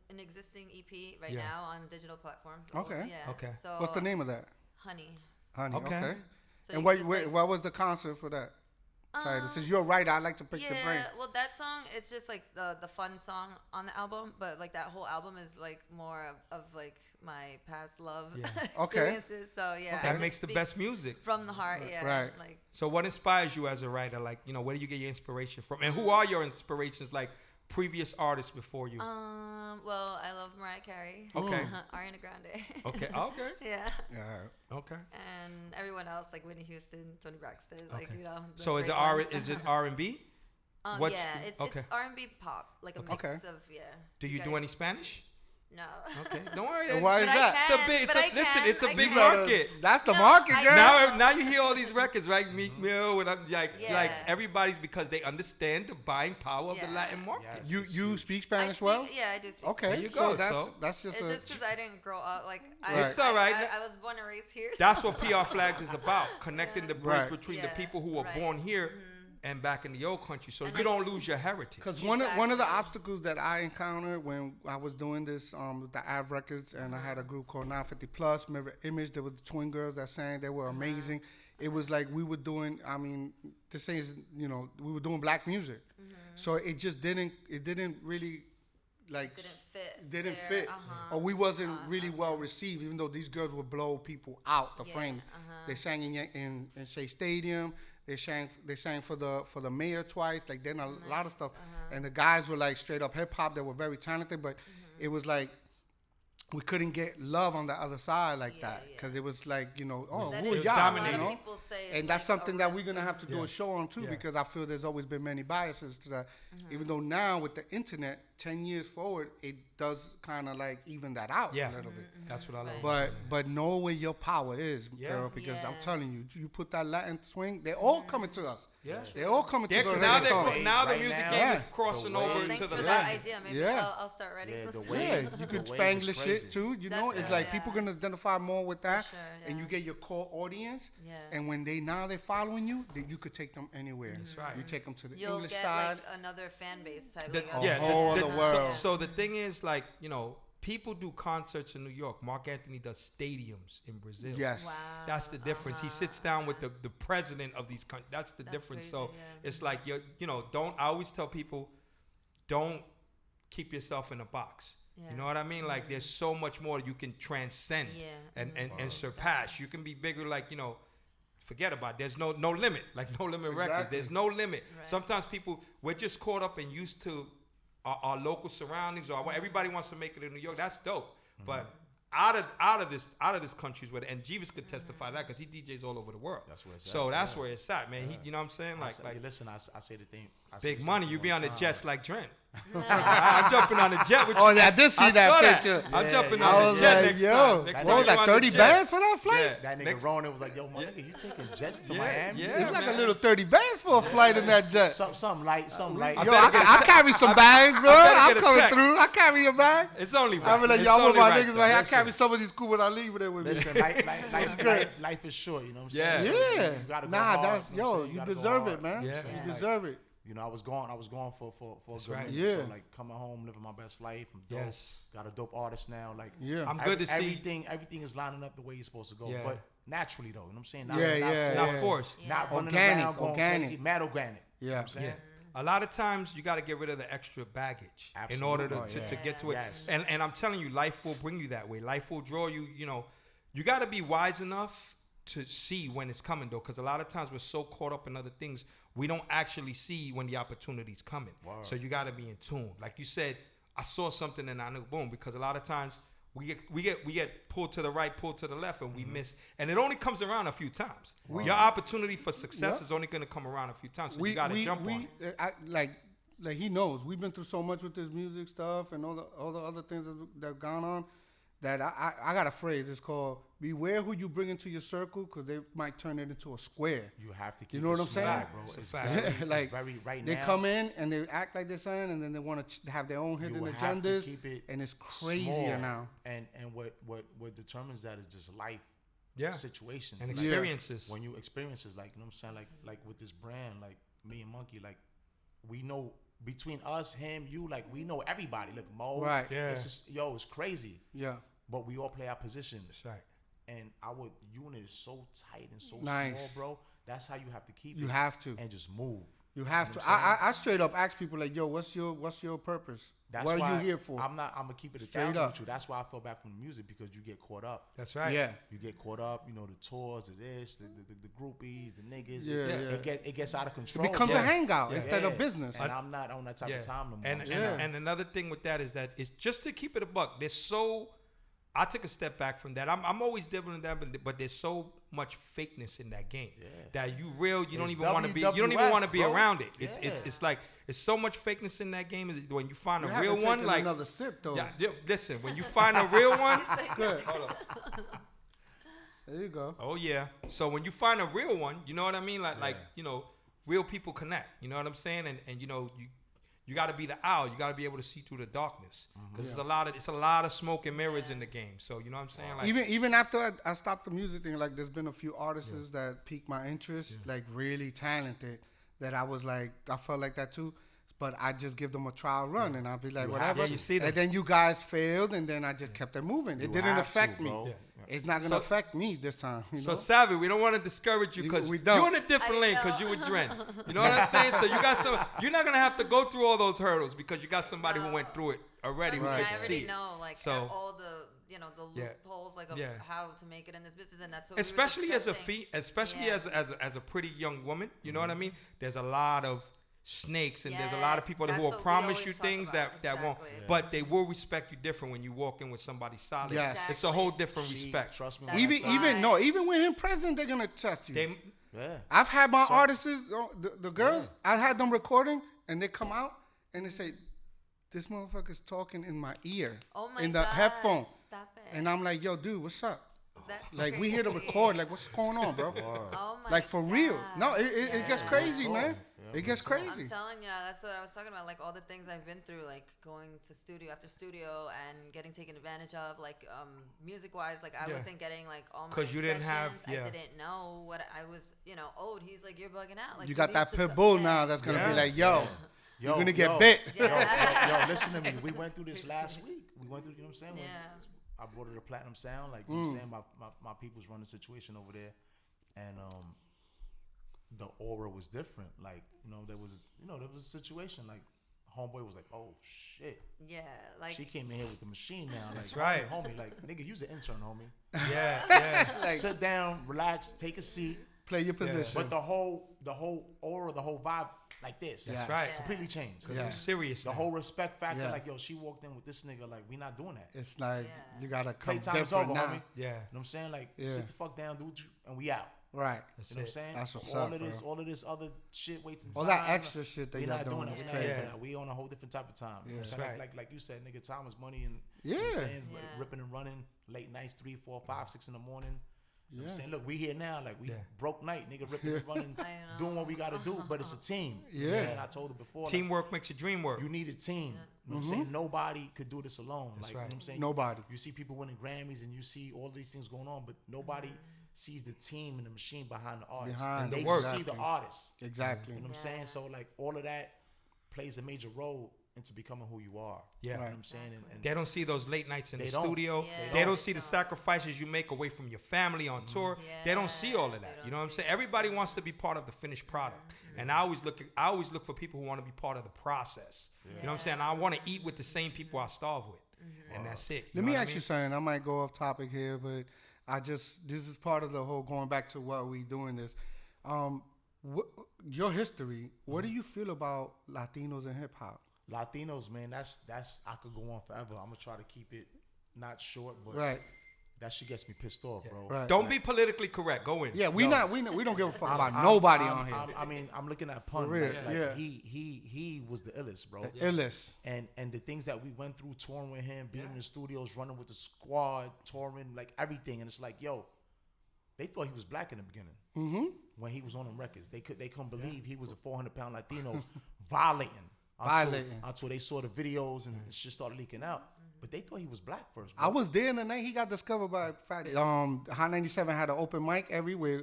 an existing EP right Yeah. now on digital platforms. Okay. Yeah. Okay. So What's the name of that? Honey. Honey. Okay. Okay. So And you what, just, what was the concept for that title? Since you're a writer, I like to pick your brain. Yeah, well, that song, it's just like the fun song on the album, but like that whole album is like more of like my past love Yeah. Okay. experiences. So yeah, I That just makes the speak best music. from the heart. Yeah, Right. Like So what inspires you as a writer? Like, you know, where do you get your inspiration from? And who are your inspirations? Like previous artists before you? well, I love Mariah Carey. Okay. Ariana Grande. Okay. Okay. Yeah. Yeah. Okay. And everyone else like Whitney Houston, Toni Braxton, like Okay. you know. the So is great it R? ones. Is it R&B? What's- Yeah, it's okay. it's R&B pop, like a mix Okay. of Do you do guys- any Spanish? No. Okay. Don't worry. And why is But I that? It's a can, big. but I Listen, can, it's a I big can. market. That's the No, market, I girl. know. Now you hear all these records, right? Meek Mill, and I'm like Yeah. everybody's because they understand the buying power of the Yeah. Latin market. Yes. You speak I Spanish speak- well? Yeah, I do speak Okay. There you so go, that's so. that's just It's a just because I didn't grow up like Right. It's all right. I was born and raised here. That's so- what PR Flags is about, connecting the bridge Right. between the Yeah, people who were right. born here and back in the old country, so And you like- don't lose your heritage. because one of the Exactly. obstacles that I encountered when I was doing this with the Av Records, and I had a group called 950 Plus, Mirror Image. There were the twin girls that sang. They were amazing. It was like we were doing. I mean, this is we were doing black music, so it just didn't really like Didn't fit fit, there, or we wasn't really well received. Even though these girls would blow people out the Yeah, frame. They sang in Shea Stadium. They sang for the mayor twice. Like then a lot of stuff, and the guys were like straight up hip hop. They were very talented, but it was like we couldn't get love on the other side like Yeah, that yeah. because it was like oh That who is are was y'all, dominating. you know? People say it's And that's like something that we're gonna arresting. have to do Yeah. a show on too Yeah. because I feel there's always been many biases to that. Even though now with the internet, 10 years forward, it does kind of like even that out Yeah, a little bit. that's what I love. But know where your power is, Yeah. girl, because I'm Yeah. telling you, you put that Latin swing, they're all coming to us. Yeah. They're all coming to They're- the now reggaeton. now the Right music now, game is Yeah. crossing the way- over Thanks into for the that Latin. idea. Maybe Yeah. I'll start writing Yeah, some the stuff. way- Yeah, The you could wave Spanglish is it crazy. too. You know, it's Definitely, like people yeah. gonna identify more with that, sure, and you yeah. get your core audience. Yeah. And when they're following you, then you could take them anywhere. That's right. You take them to the You'll English get side. like another fan base type. The- like a yeah, whole the, other the- world. So the thing is, like, people do concerts in New York. Mark Anthony does stadiums in Brazil. Yes. Wow. That's the difference. He sits down with the president of these countries. That's the That's difference. crazy, So yeah. it's like don't. I always tell people, don't keep yourself in a box. Yeah. You know what I mean? Like there's so much more you can transcend Yeah. and surpass. You can be bigger. Like forget about it. There's no limit. Like No Limit Records. Exactly. There's no limit. Right. Sometimes we're just caught up and used to our local surroundings, or everybody wants to make it in New York. That's dope. But out of this country's where, and Jeeves could testify to that because he DJs all over the world. That's where it's so at, that's yeah. where it's at, man. He, you know what I'm saying? I Like, say, like listen, I say the thing. I say big the money. same You thing be all on the time. jets like Dren. I'm jumping on the jet with you. Oh, yeah, I did see that saw picture. I'm Yeah, jumping yeah. on I the was jet like, next yo, time. Next what time was you that, on the 30 jet. bands for that flight? Yeah. That nigga Next- Ronan was like, yo, my Yeah. nigga, you taking jets to Yeah, Miami? yeah. It's like man. a little 30 bands for a flight in that jet. Something light, something light. I Yo, better get a I carry some bags, bro. better I'm get a coming text. through. I carry your bag. It's only right. I be like, It's y'all with only my right, niggas though. right here. I Listen. carry some of these Cuba Libre there with me. Listen, life is short, you know what I'm Yeah. saying? So Yeah. you gotta go Nah, hard, that's you know what I'm yo. saying? You gotta go deserve hard. it, man. Yeah. You Like, deserve it. You know, I was going for a That's good right. minute. Yeah. So like coming home, living my best life. I'm dope. Yes. Got a dope artist now. Like Yeah. I'm good to see. everything is lining up the way it's supposed to go. Yeah. But naturally though, you know what I'm saying? Not forced. Not running Organic, around going organic. crazy. Mad organic. You know Yeah. what I'm saying? Yeah. A lot of times you got to get rid of the extra baggage in order to, Absolutely. to get to it. Yes. And I'm telling you, life will bring you that way. Life will draw you, you got to be wise enough to see when it's coming though, because a lot of times we're so caught up in other things, we don't actually see when the opportunity's coming. Word. So you got to be in tune. Like you said, I saw something and I knew, boom, because a lot of times we get pulled to the right, pulled to the left, and we miss. And it only comes around a few times. Your opportunity for success is only going to come around a few times. So you got to jump on it. Like he knows we've been through so much with this music stuff and all the other things that have gone on, that I got a phrase. It's called beware who you bring into your circle, because they might turn it into a square. You have to keep You know what I'm saying? bro. It's very, Like, it's very right they now. come in and they act like they're saying, and then they want to have their own hidden You have to agendas, keep it and it's crazier small. now. And what determines that is just life situations And Like, experiences. when you experiences, like, you know what I'm saying, like with this brand, like me and Monkey, like we know between us, him, you, like we know everybody. Look, Mo, Right. Yeah. It's just, it's crazy. Yeah. But we all play our positions. That's right. And our unit is so tight and so Nice. small, bro. That's how you have to keep You it. have to. And just move. You have You to. know what I'm I straight up ask people like, yo, what's your purpose? That's what why are you here for? I'm gonna keep it a Straight thousand up. with you. That's why I fell back from the music, because you get caught up. That's right. Yeah. You get caught up, the tours, the this, the groupies, the niggas. Yeah. It gets out of It control. becomes a hangout Yeah. instead of business. And I'm not on that type of time no more. And another thing with that is that it's just to keep it a buck. I took a step back from that. I'm always dibbling that, but there's so much fakeness in that game that you don't even want to be. You don't even want to be bro. around it. Yeah. It's like it's so much fakeness in that game. Is when you find You a haven't real one, taken like another sip though. listen, when you find a real one, Good. hold up. There you go. Oh yeah. So when you find a real one, you know what I mean? Like real people connect. You know what I'm saying? And you got to be the owl. You got to be able to see through the darkness, because it's a lot of smoke and mirrors in the game. So you know what I'm saying? Like, Even after I stopped the music thing, like there's been a few artists that piqued my interest, like really talented, that I was like, I felt like that too. But I just give them a trial run, and I'll be like, whatever. you see them. And then you guys failed, and then I just kept it moving. It didn't have affect to, me. bro. It's not gonna affect me this time. You So know? Savvy, we don't want to discourage you, because We you're don't. in a different I lane, know. because you with Dren. You know what I'm saying? So you got you're not gonna have to go through all those hurdles, because you got somebody who went through it already. Plus, Who I could already see it. know like So- all the the loopholes like of how to make it in this business, and that's what Especially we were as a discussing. especially Yeah. as a pretty young woman. You know what I mean? There's a lot of snakes, and there's a lot of Yes, people that's that will what we promise always you talk things about. that won't, Exactly. but they will respect you different when you walk in with somebody solid. Yes. It's a whole different She- respect. Trust me. That's when I Even say- even with him present, they're gonna test you. They, Yeah. I've had my artists, the girls, I had them recording, and they come out and they say, "This motherfucker's talking in my ear, Oh my in the God, headphone," Stop it. and I'm like, "Yo, dude, what's up?" That's Like we crazy. here to record. Like, what's going on, bro? Oh my Like for real. God. No, it gets Yeah. crazy, man. Yeah. It gets crazy. I'm telling you, that's what I was talking about. Like all the things I've been through, like going to studio after studio and getting taken advantage of, like music wise. Like I wasn't getting like all my 'Cause you didn't have- sessions. I didn't know what I was, owed. He's like, you're bugging out. Like You got need that to pit go- bull Yeah. now that's gonna be Yeah. like, "Yo, Yo, you're gonna get yo, bit." Yo, listen to me. We went through this last week. We went through, you know what I'm saying? Yeah. I brought her to Platinum Sound. Like, you know what I'm saying? My people's run the situation over there. And the aura was different. Like, there was a situation. Like, homeboy was like, "Oh, shit." Yeah, like She came in here with the machine now. Like, That's right. homie. Like, nigga, you's an intern, homie. yeah. Like, Sit down, relax, take a seat. play your position. But the whole aura, the whole vibe, like this. That's Yeah. right. Yeah. Completely changed. Yeah. You're serious. The now. whole respect factor, Yeah. like, yo, she walked in with this nigga, like, we not doing that. It's like Yeah. you gotta come Playtime is different over, now. homie. Yeah. You know what I'm saying? Like, Yeah. sit the fuck down, do what you, and we out. Right. That's You know what I'm it. saying? That's what's all up, of this, bro. all of this other shit waits inside. All that extra shit that We're y'all not doing doing that. is We're not here crazy. for that. We on a whole different type of time. You know what I'm That's saying? right. Like you said, nigga, time is money, and you know what I'm Yeah. saying? Yeah. Ripping and running, late nights, 3, 4, 5, 6 in the morning. You know what I'm Yeah. saying? Look, we here now, like we Yeah. broke night, nigga, ripping and running, I know. doing what we gotta do, but it's a team. You know what I'm Yeah. saying? I told her before. like, Teamwork makes your dream work. you need a team. You know what I'm saying? Nobody could do this alone. That's Like, you know right. what I'm saying? Nobody. You see people winning Grammys and you see all these things going on, but nobody sees the team and the machine behind the artist. Behind and the they work. just see the artist. Exactly. You know what I'm Yeah. saying? So, like, all of that plays a major role into becoming who you are. Yeah. You know Right. what I'm saying? And They don't see those late nights in They the don't. studio. Yeah. They don't see the sacrifices you make away from your family on tour. They don't see all of They that. don't You know what I'm see saying? Everybody wants to be part of the finished product. And I always look for people who want to be part of the process. You know what I'm saying? I want to eat with the same people I starve with. And that's it. Let me know what I ask you mean? something. I might go off topic here, but this is part of the whole going back to what we doing this. Your history. What do you feel about Latinos in hip hop? Latinos, man, that's I could go on forever. I'm gonna try to keep it not short, but Right. that shit gets me pissed off, bro. Right. Don't be politically correct. Go in. Yeah, we don't give a fuck about nobody on here. I mean, I'm looking at Pun. For real, Like, yeah. he was the illest, bro. Illest. And the things that we went through touring with him, being in the studios, running with the squad, touring, like everything. And it's like, yo, they thought he was black in the beginning. Mm-hmm. When he was on them records, they couldn't believe he was a 400-pound Latino violating. Until they saw the videos and shit started leaking out. But they thought he was black first, bro. I was there the night he got discovered by Fat. Hot 97 had an open mic everywhere.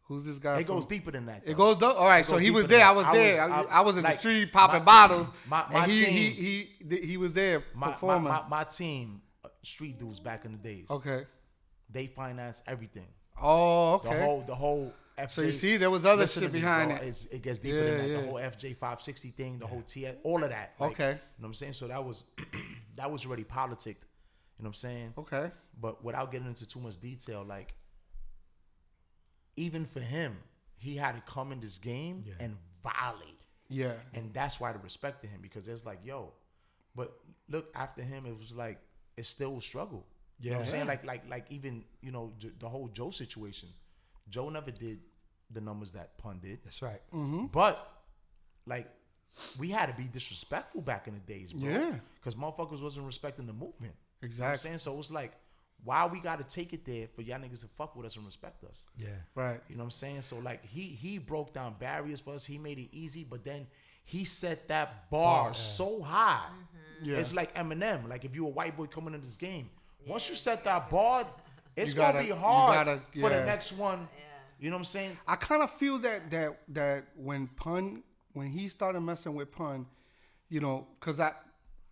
Who's this guy? It goes deeper than that. It goes dope. All right, so he was there. I was there. I was in the like, street popping bottles. My he was there performing. My team, street dudes back in the days. Okay. They financed everything. Oh, okay. The whole FJ. So you see, there was other Listen shit to me, behind bro. it. It gets deeper than that. The whole FJ 560 thing, the whole TS, all of that. Like, Okay. You know what I'm saying? So that was that was already politicked. You know what I'm saying? Okay. But without getting into too much detail, like even for him, he had to come in this game and violate. Yeah. And that's why they respected him, because it's like, yo, but look, after him, it was like it still was struggle. You know what I'm saying? Like even, you know, the whole Joe situation. Joe never did the numbers that Pun did. That's right. Mm-hmm. But like we had to be disrespectful back in the days, bro. Yeah. Because motherfuckers wasn't respecting the movement. Exactly. You know what I'm saying? So it was like, why we got to take it there for y'all niggas to fuck with us and respect us? Yeah. Right. You know what I'm saying? So like he broke down barriers for us. He made it easy, but then he set that bar so high. Yeah. It's like Eminem. Like if you a white boy coming into this game, once you set that bar, it's gonna be hard for the next one. Yeah. You know what I'm saying? I kind of feel that when he started messing with Pun, you know, because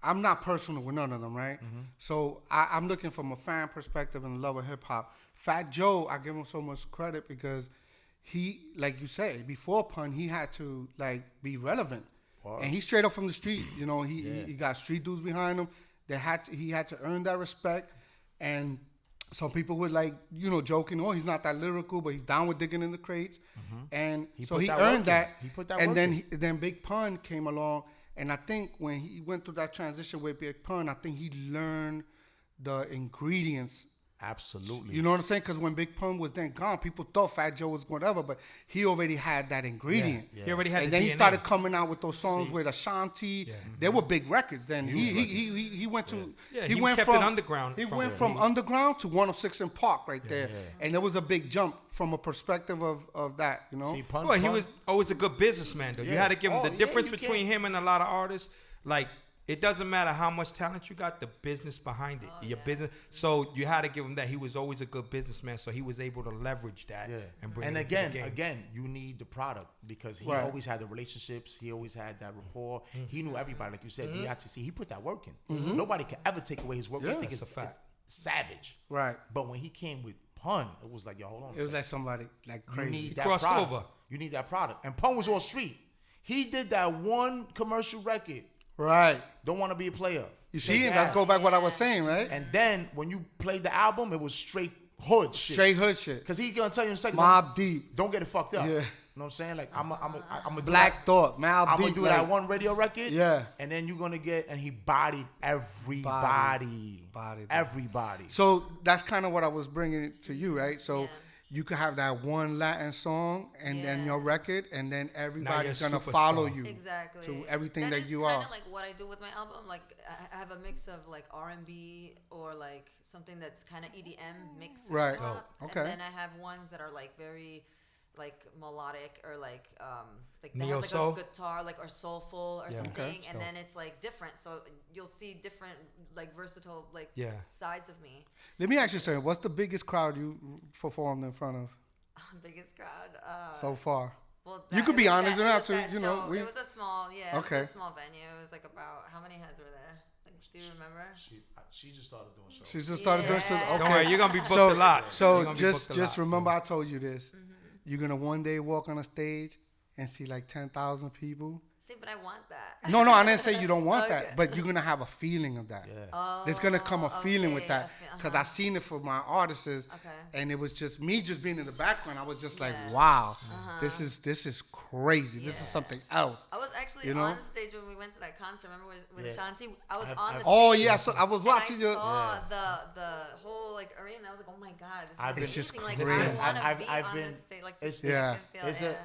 I'm not personal with none of them, right? Mm-hmm. So I'm looking from a fan perspective and love of hip hop. Fat Joe, I give him so much credit because he, like you say, before Pun, he had to like be relevant, and he straight up from the street. You know, he got street dudes behind him. He had to earn that respect, and some people would like, you know, joking, oh, he's not that lyrical, but he's down with digging in the crates, and so he earned that. He put that and work in. then Big Pun came along, and I think when he went through that transition with Big Pun, I think he learned the ingredients. Absolutely. You know what I'm saying? Because when Big Pun was then gone, people thought Fat Joe was whatever, but he already had that ingredient. He already had and the then DNA. he started coming out with those songs with Ashanti. They were big records. Then he went to he went kept from it underground. He went from underground to 106 and Park right there, and there was a big jump from a perspective of that. You know, See, Pun, Well, he was always a good businessman, though. You had to give him the difference you between can't. him and a lot of artists. Like, it doesn't matter how much talent you got, the business behind it, your business. So you had to give him that. He was always a good businessman, so he was able to leverage that and bring it into the game. again, you need the product because he always had the relationships. He always had that rapport. He knew everybody, like you said, the ITC. He put that work in. Nobody could ever take away his work. I think That's it's a fact. it's savage. right? But when he came with Pun, it was like, yo, hold on. It was like somebody like you crazy. need that crossed product. over. You need that product. And Pun was all street. He did that one commercial record. Right. Don't want to be a player. You see, Like and let's that. go back what I was saying, right? And then when you played the album, it was straight hood shit. Straight hood shit. Because he's gonna tell you in a second. Mob Deep. Don't get it fucked up. Yeah. You know what I'm saying? Like I'm a Black Thought. Mob I'm Deep. gonna do like, that one radio record. Yeah. And then you're gonna get, and he bodied everybody. Bodied. Everybody. So that's kind of what I was bringing it to you, right? So you could have that one Latin song and then your record, and then everybody's you're a gonna superstar. follow you Exactly. to everything that is you kinda are. like what I do with my album. Like I have a mix of like R&B or like something that's kind of EDM mixed with Right. pop. Okay. And then I have ones that are like very like melodic or like that Neo has like soul? a guitar like or soulful or something. Okay. And then it's like different. So you'll see different like versatile like sides of me. Let me ask you something. What's the biggest crowd you performed in front of Biggest crowd. so far? Well, You could be it was honest, that- you don't it have was to, that you know, show. we- It was a small, it Okay. was a small venue. It was like about, how many heads were there? Like, do you remember? She just started doing shows. She just started doing some. Yeah. Okay. Don't worry, you're gonna be booked so, a lot. You're So gonna be just booked a lot. remember, I told you this. You're gonna one day walk on a stage and see like 10,000 people, See, but I want that. No, I didn't say you don't want Okay. that, but you're gonna have a feeling of that. Yeah. There's gonna come a feeling with that because I Uh-huh. seen it for my artists, Okay. and it was just me just being in the background. I was just like, Yeah. wow, this is crazy. This is Yeah. something else. I was actually You know? on stage when we went to that concert. Remember with Yeah. Shanti? I was I've- on the I've- stage. Oh yeah, so I was and watching I your. saw the whole like arena. And I was like, oh my god, this I've is been- amazing. Like crazy. I want to I've- be I've on been- this stage. Like It's Yeah.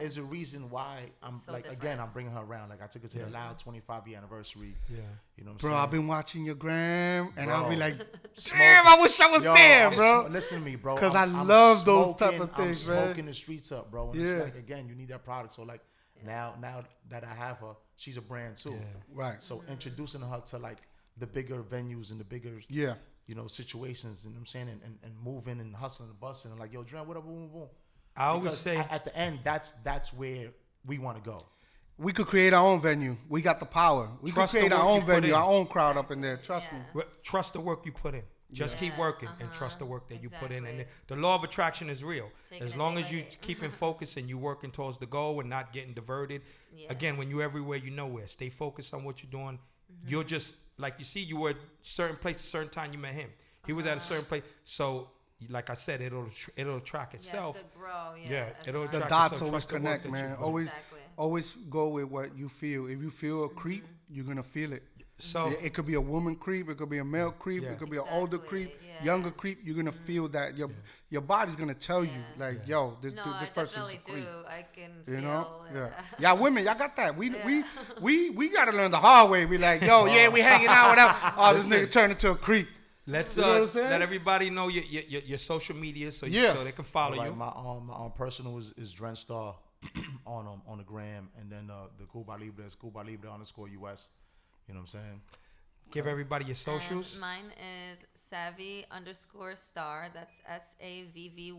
It's a reason why I'm so like again different. I'm bringing her around. Like I took her to the Loud 25 year anniversary. Yeah. You know what I'm Bro, saying? I've been watching your gram, and I'll be Bro. like, damn, I wish I was there, I'm bro. listen to me, bro. 'Cause I'm I love those type smoking- of things, I'm man. smoking the streets up, bro. And Yeah. it's like again, you need that product. So like now that I have her, she's a brand too. Right. So introducing her to like the bigger venues and the bigger Yeah. situations, you know what I'm saying, and moving and hustling and busting and like, yo, Dren, what up, boom, boom, boom. I always Because say, at the end, that's where we want to go. We could create our own venue. We got the power. We Trust could the create our work own you put venue, in. our own crowd up in there. Trust Yeah. me. trust the work you put in. Just keep Yeah, working and trust the work that you put in. And exactly. the law of attraction is real. Taking As it long day as by you day. keep in focus and you working towards the goal and not getting diverted. Yeah. Again, when you're everywhere, you nowhere. Stay focused on what you're doing. You'll just, like you see, you were at a certain place, a certain time you met him. He was at a certain place. So, like I said, it'll attract You it'll itself. have to grow. Yeah. Yeah, as it'll an The attract artist. dots so always trust the work connect, that you man. put in. Always, Exactly. always go with what you feel. If you feel a creep, you're gonna feel it. So, It could be a woman creep. It could be a male creep. Yeah. It could be an older Exactly, creep, yeah. younger creep. You're gonna feel that your body's gonna tell you Yeah. like, yo, this No, this I person's a definitely creep. do. I can feel. You know, uh, yeah, women, y'all got that. We gotta learn the hard way. We like, yo, yeah, we hanging out, whatever. Oh, this nigga turned into a creep. let's You know what I'm saying? let everybody know your social media so Yeah. so they can follow Like you. my personal is Dren Starr on the gram, and then the Cuba Libre is Cuba Libre _US. You know what I'm saying? Give everybody your socials. And mine is savvy_star. That's SAVVY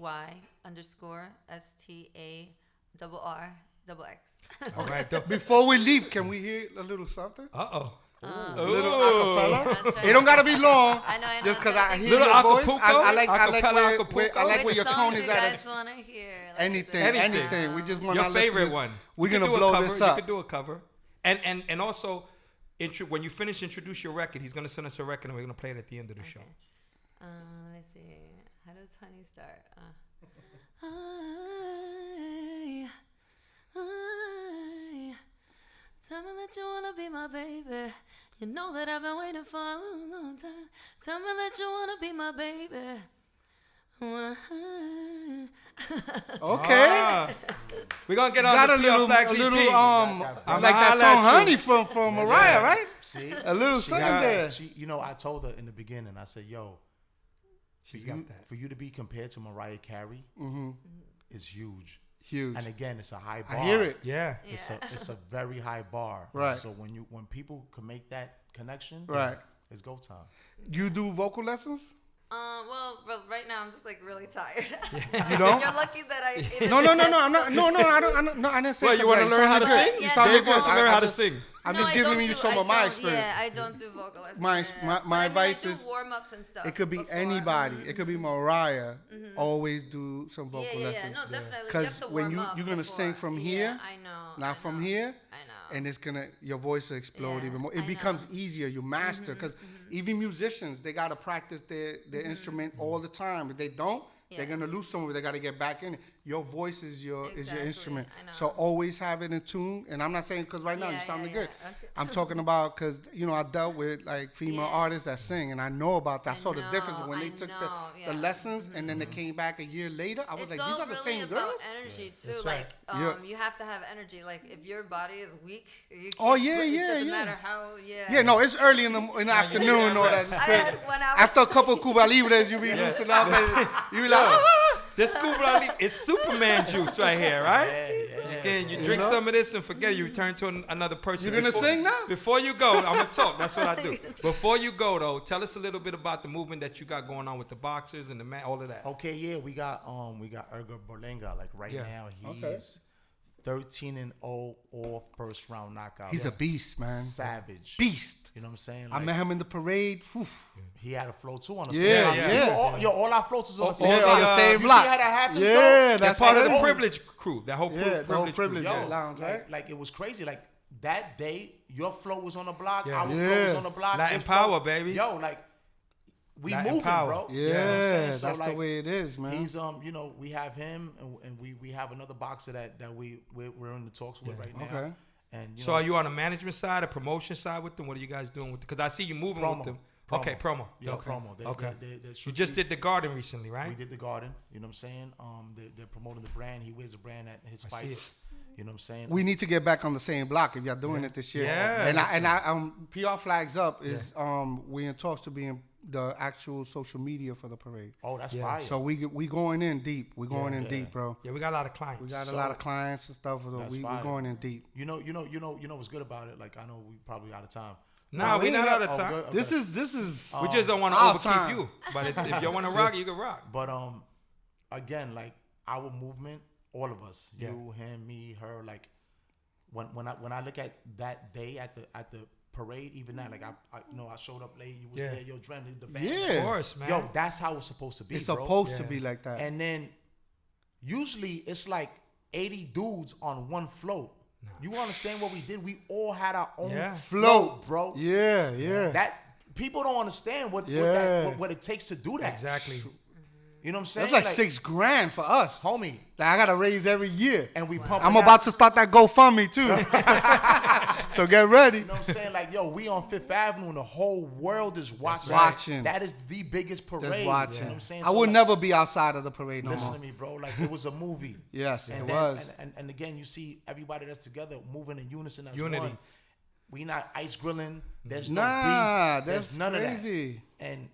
_STARRX. All right. Before we leave, can we hear a little something? Uh-oh. A little acapella. That's right. It don't gotta be long. I know. Just because I hear Little your voice, Acapulco? I like Acapella where Acapulco? your tone is you at. guys want to hear? Like, Anything, is it- anything. We just want Your our favorite listeners- one. We're You can gonna do a blow cover. this You up. could do a cover. And also, when you finish, introduce your record. He's gonna send us a record, and we're gonna play it at the end of the show. Let me see. How does Honey start? Tell me that you wanna be my baby. You know that I've been waiting for a long, long time. Tell me that you wanna be my baby. Okay. Ah. We're gonna get on Got the a little, Flags a EP. little, I'm like gonna that holla song at you. "Honey" from Mariah, right? See, A little She something got- there. She, I told her in the beginning. I said, "Yo, She's got that. for you to be compared to Mariah Carey is huge. Huge. And again, it's a high bar. I hear it. Yeah. It's a very high bar. Right. So when people can make that connection, Right. it's go time. You do vocal lessons? Well, right now I'm just like really tired. You don't? You're lucky that I. Even No, I'm not. No, I didn't say. Well, you want to learn how to sing? You Yeah, sounded Dave good. wants to learn how to just- sing. I'm No, just I giving don't you do- some I of my don't- experience. Yeah, I don't do vocal lessons. My But advice I is do warm ups and stuff. it could be before. anybody. It could be Mariah. Always do some vocal Yeah, lessons. no, definitely. You Because have to when warm you're up gonna before. sing from Yeah, here, I know. not I from know, here, I know. and it's gonna your voice will explode Yeah, even more. I It know. becomes easier. You master because even musicians they gotta practice their instrument all the time. If they don't, they're Yeah. gonna lose some of it. They gotta get back in it. Your voice is your Exactly, instrument. I know. So always have it in tune. And I'm not saying because right now you Yeah, sounding yeah, good. yeah. Okay. I'm talking about because I dealt with like female Yeah. artists that sing, and I know about that. I saw the difference know, when they I took know, the yeah. lessons and then they came back a year later. I was It's like, all these are the really same about girls. energy too. That's Like, right. Yeah. you have to have energy. Like, if your body is weak, you can't. Oh, yeah, it yeah, doesn't yeah. matter how. Yeah. Yeah, no, it's early in the afternoon and all that. I It's great. had 1 hour. After a couple of Cuba Libres, you be loosening up and you be like, This Cuba Libre is Superman juice right here, right? Yeah. Again, you drink some of this and forget it. You return to another person. You gonna sing now? Before you go, I'm gonna talk. That's what I do. Before you go, though, tell us a little bit about the movement that you got going on with the boxers and the man, all of that. Okay, yeah, we got Edgar Berlanga. Like right Yeah. now, Okay. he's 13-0 all first round knockouts. he's a beast, man. Savage. Beast. You know what I'm saying? I Like, met him in the parade. Whew. he had a flow too on the Yeah, same. yeah. All our floats is on the Oh, same. yeah, block. on the same You block. see how that happens? Yeah, though? They're that's part of what the it is. privilege crew. That whole Yeah, the whole privilege privilege crew. crew. Lounge, right? Like it was crazy. Like that day, your flow was on the block, Yeah. our flow was on the block. Latin his power, flow- baby. Yo, like we Latin moving, power. bro. Yeah, You know what I'm saying? So, that's like, the way it is, man. He's you know, we have him, and we have another boxer that we're in the talks with right now. Okay. And you So know, are you on the management side, a promotion side with them? What are you guys doing with them? Because I see you moving with them. Okay, promo. Yeah, Okay. promo. Okay. They're You just did the garden recently, right? We did the garden. You know what I'm saying? They're promoting the brand. He wears the brand at his see fights. You know what I'm saying? We need to get back on the same block if y'all doing it this year. Yeah, And I PR Flags Up is we in talks to be in the actual social media for the parade. Oh, that's Yeah. fire. So we going in deep. We going in deep, bro. Yeah, we got a lot of clients. We got So- a lot of clients and stuff. That's We fire. going in deep. you know what's good about it? Like, I know we probably out of time. Nah, we not out of Oh, time. good. This Okay. is We just don't want to our overkeep time. you. But if you want to rock, you can rock. But again, like our movement, all of us, Yeah. you, him, me, her, like when I look at that day at the parade, even that, like I showed up late, you was Yeah. there, yo, Dren, the band. Yeah. Of course, man. Yo, that's how it's supposed to be. It's bro. supposed to Yeah. be like that. And then usually it's like 80 dudes on one float. You understand what we did? We all had our own Yeah. float, bro. Yeah. That people don't understand what it takes to do that. Exactly. You know what I'm saying? That's like $6,000 for us. homie. That I gotta raise every year. And we pump. I'm about to start that GoFundMe too. So get ready. You know what I'm saying? Like, yo, we on Fifth Avenue and the whole world is watching. Watching. That is the biggest parade. Just You watching. know what I'm saying? I So, would like, never be outside of the parade no listen more. to me, bro. Like, it was a movie. Yes, And it then- was. And again, you see everybody that's together moving in unison as Unity. one. We not ice grilling. There's Nah, no beef. that's There's none crazy. of that. And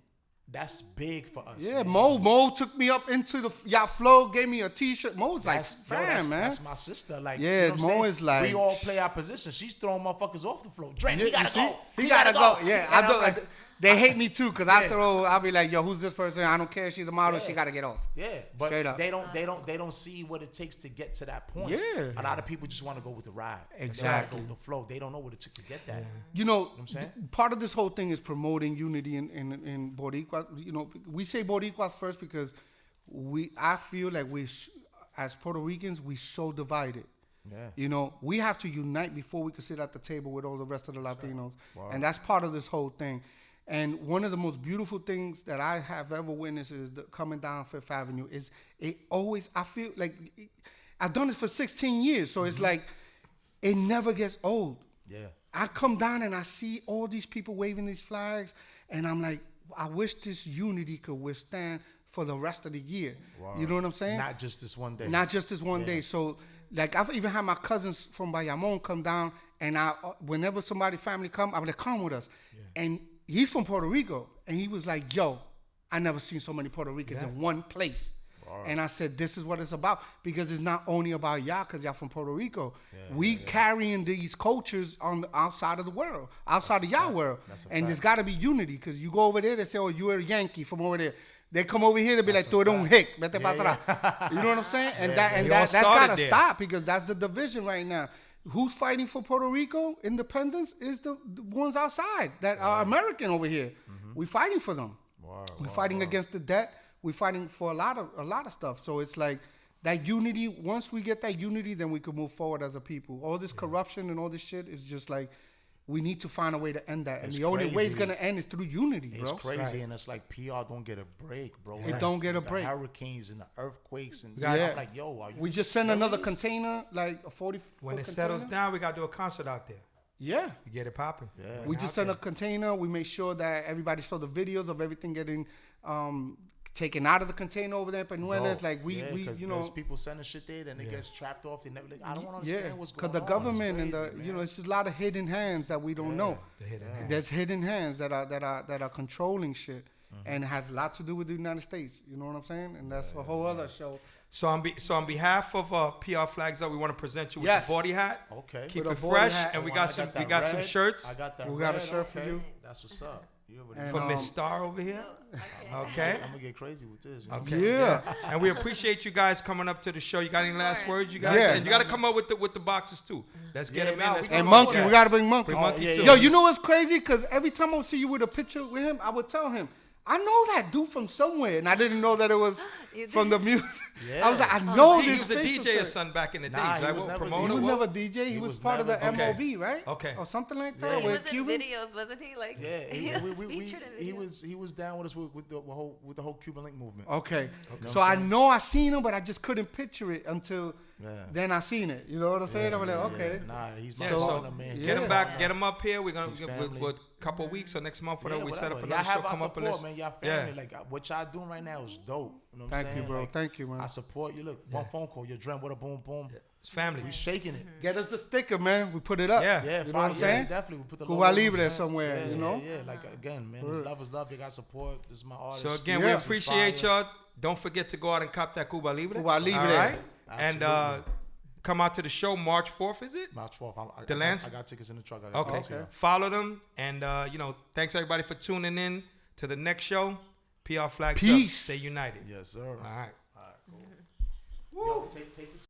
that's big for us. Yeah, man. Mo took me up into the yacht flow, gave me a T-shirt. Mo's like, Yo, man. that's my sister. Like, Yeah, you know what I'm Mo saying? is like- we all play our position. She's throwing motherfuckers off the floor. Dren, Yeah, he gotta you see? go. He gotta go. Yeah, And I I'm do. like, They hate me too because Yeah. I'll be like, yo, who's this person? I don't care. She's a model. Yeah. She gotta get off. yeah, but Straight up. they don't see what it takes to get to that point. Yeah. A lot of people just want to go with the ride. They wanna Exactly. go with the flow. They don't know what it took to get that. You know, what I'm saying? part of this whole thing is promoting unity in Boricuas. You know, we say Boricuas first because I feel like as Puerto Ricans, we so divided. Yeah. You know, we have to unite before we can sit at the table with all the rest of the Latinos. Wow. And that's part of this whole thing. And one of the most beautiful things that I have ever witnessed is coming down Fifth Avenue is I feel like I've done this for 16 years. So it's like, it never gets old. Yeah. I come down and I see all these people waving these flags, and I'm like, I wish this unity could withstand for the rest of the year. Wow. You know what I'm saying? Not just this one day. Not just this one day. So, like, I've even had my cousins from Bayamon come down, and whenever somebody family come, I'm like, come with us. And he's from Puerto Rico, and he was like, yo, I never seen so many Puerto Ricans in one place. And I said, this is what it's about, because it's not only about y'all, because y'all from Puerto Rico. We carrying these cultures on the outside of the world, outside of y'all world. And there's got to be unity, because you go over there, they say, oh, you're a Yankee from over there. They come over here, they be like, tú eres un hick, vete para atrás. You know what I'm saying? And that's got to stop, because that's the division right now. Who's fighting for Puerto Rico independence is the ones outside that are American over here. We fighting for them. We're fighting against the debt. We're fighting for a lot of stuff. So it's like that unity. Once we get that unity, then we can move forward as a people. All this corruption and all this shit is just like, we need to find a way to end that. And It's the only way it's crazy. going to end is through unity, bro. It's crazy, and it's like PR don't get a break, bro. It Like, don't get a the break. hurricanes and the earthquakes, and Yeah. I'm like, yo, are you We just send another serious? container, like a 40 When it foot settles container. down, we got to do a concert out there. Yeah. You get it popping. Yeah. We just send a container. We make sure that everybody saw the videos of everything getting taken out of the container over there in Penuelas. Like we you know, there's people sending shit there, then it gets trapped off. They never. I don't understand what's going on. because the government and It's the crazy, you know, man. it's just a lot of hidden hands that we don't know. The hidden hand. There's hidden hands that are controlling shit, and it has a lot to do with the United States. You know what I'm saying? And that's a whole other show. So on behalf of PR Flags Up, we want to present you with Yes. the body hat. Okay. Keep With it a body fresh, hat. and we Oh, got I some that some red. shirts I got that. We got a red, shirt for okay. you. That's what's up. You already And, from Miss Star over here. Okay. I'm gonna get crazy with this. you know? Okay. Yeah. And we appreciate you guys coming up to the show. You got any last course. words, you guys? Yeah. And you got to come up with the boxes too. Let's get Yeah, them nah, in. we Let's got And go. Monkey, Yeah. we gotta bring Monkey. Bring Monkey yeah, too. Yo, you know what's crazy? Because every time I see you with a picture with him, I would tell him, I know that dude from somewhere, and I didn't know that it was from the music. Yeah. I was like, I know He this. was a face DJ or was- something back in the days, Nah, he right? was What, never He promoter? was What? never DJ. He was part of the never- Okay. MOB, right? Okay. Or something like Yeah, that. He with was in Cuban? videos, wasn't he? Like, Yeah, he was featured in he videos. was down with us with the whole Cuban Link movement. Okay. know So what I I'm saying? know I seen him, but I just couldn't picture it until Yeah. then I seen it. You know what I'm saying? I'm like, okay. Nah, he's my Yeah, so partner, man. get him Yeah. back, get him up here. We're gonna His with family. a couple of weeks or next month, whatever. We set up Y'all another have show. our Come up and support, let's. man. Y'all Yeah. family. Like what y'all doing right now is dope. You know what I'm Thank saying? you, bro. Like, Thank you, man. I support you. Look, one phone call, you're Dren with a boom boom. It's family. We shaking it. Get us the sticker, man. We put it up. Yeah. Yeah, You know what I'm yeah, saying? definitely. We put the Cuba logo, Libre man. somewhere, Yeah, you know? Yeah, like again, man. This love is love. You got support. This is my artist. So again, Yeah. we This is appreciate fire. y'all. Don't forget to go out and cop that Cuba Libre. Cuba Libre. All right. And Absolutely. come out to the show March 4th, is it? March 4th. The Lance? I got tickets in the truck. I got Okay. tickets. Follow them. And, thanks everybody for tuning in to the next show. PR Flags Up. Peace. Stay united. Yes, sir. All right. Yo, take this.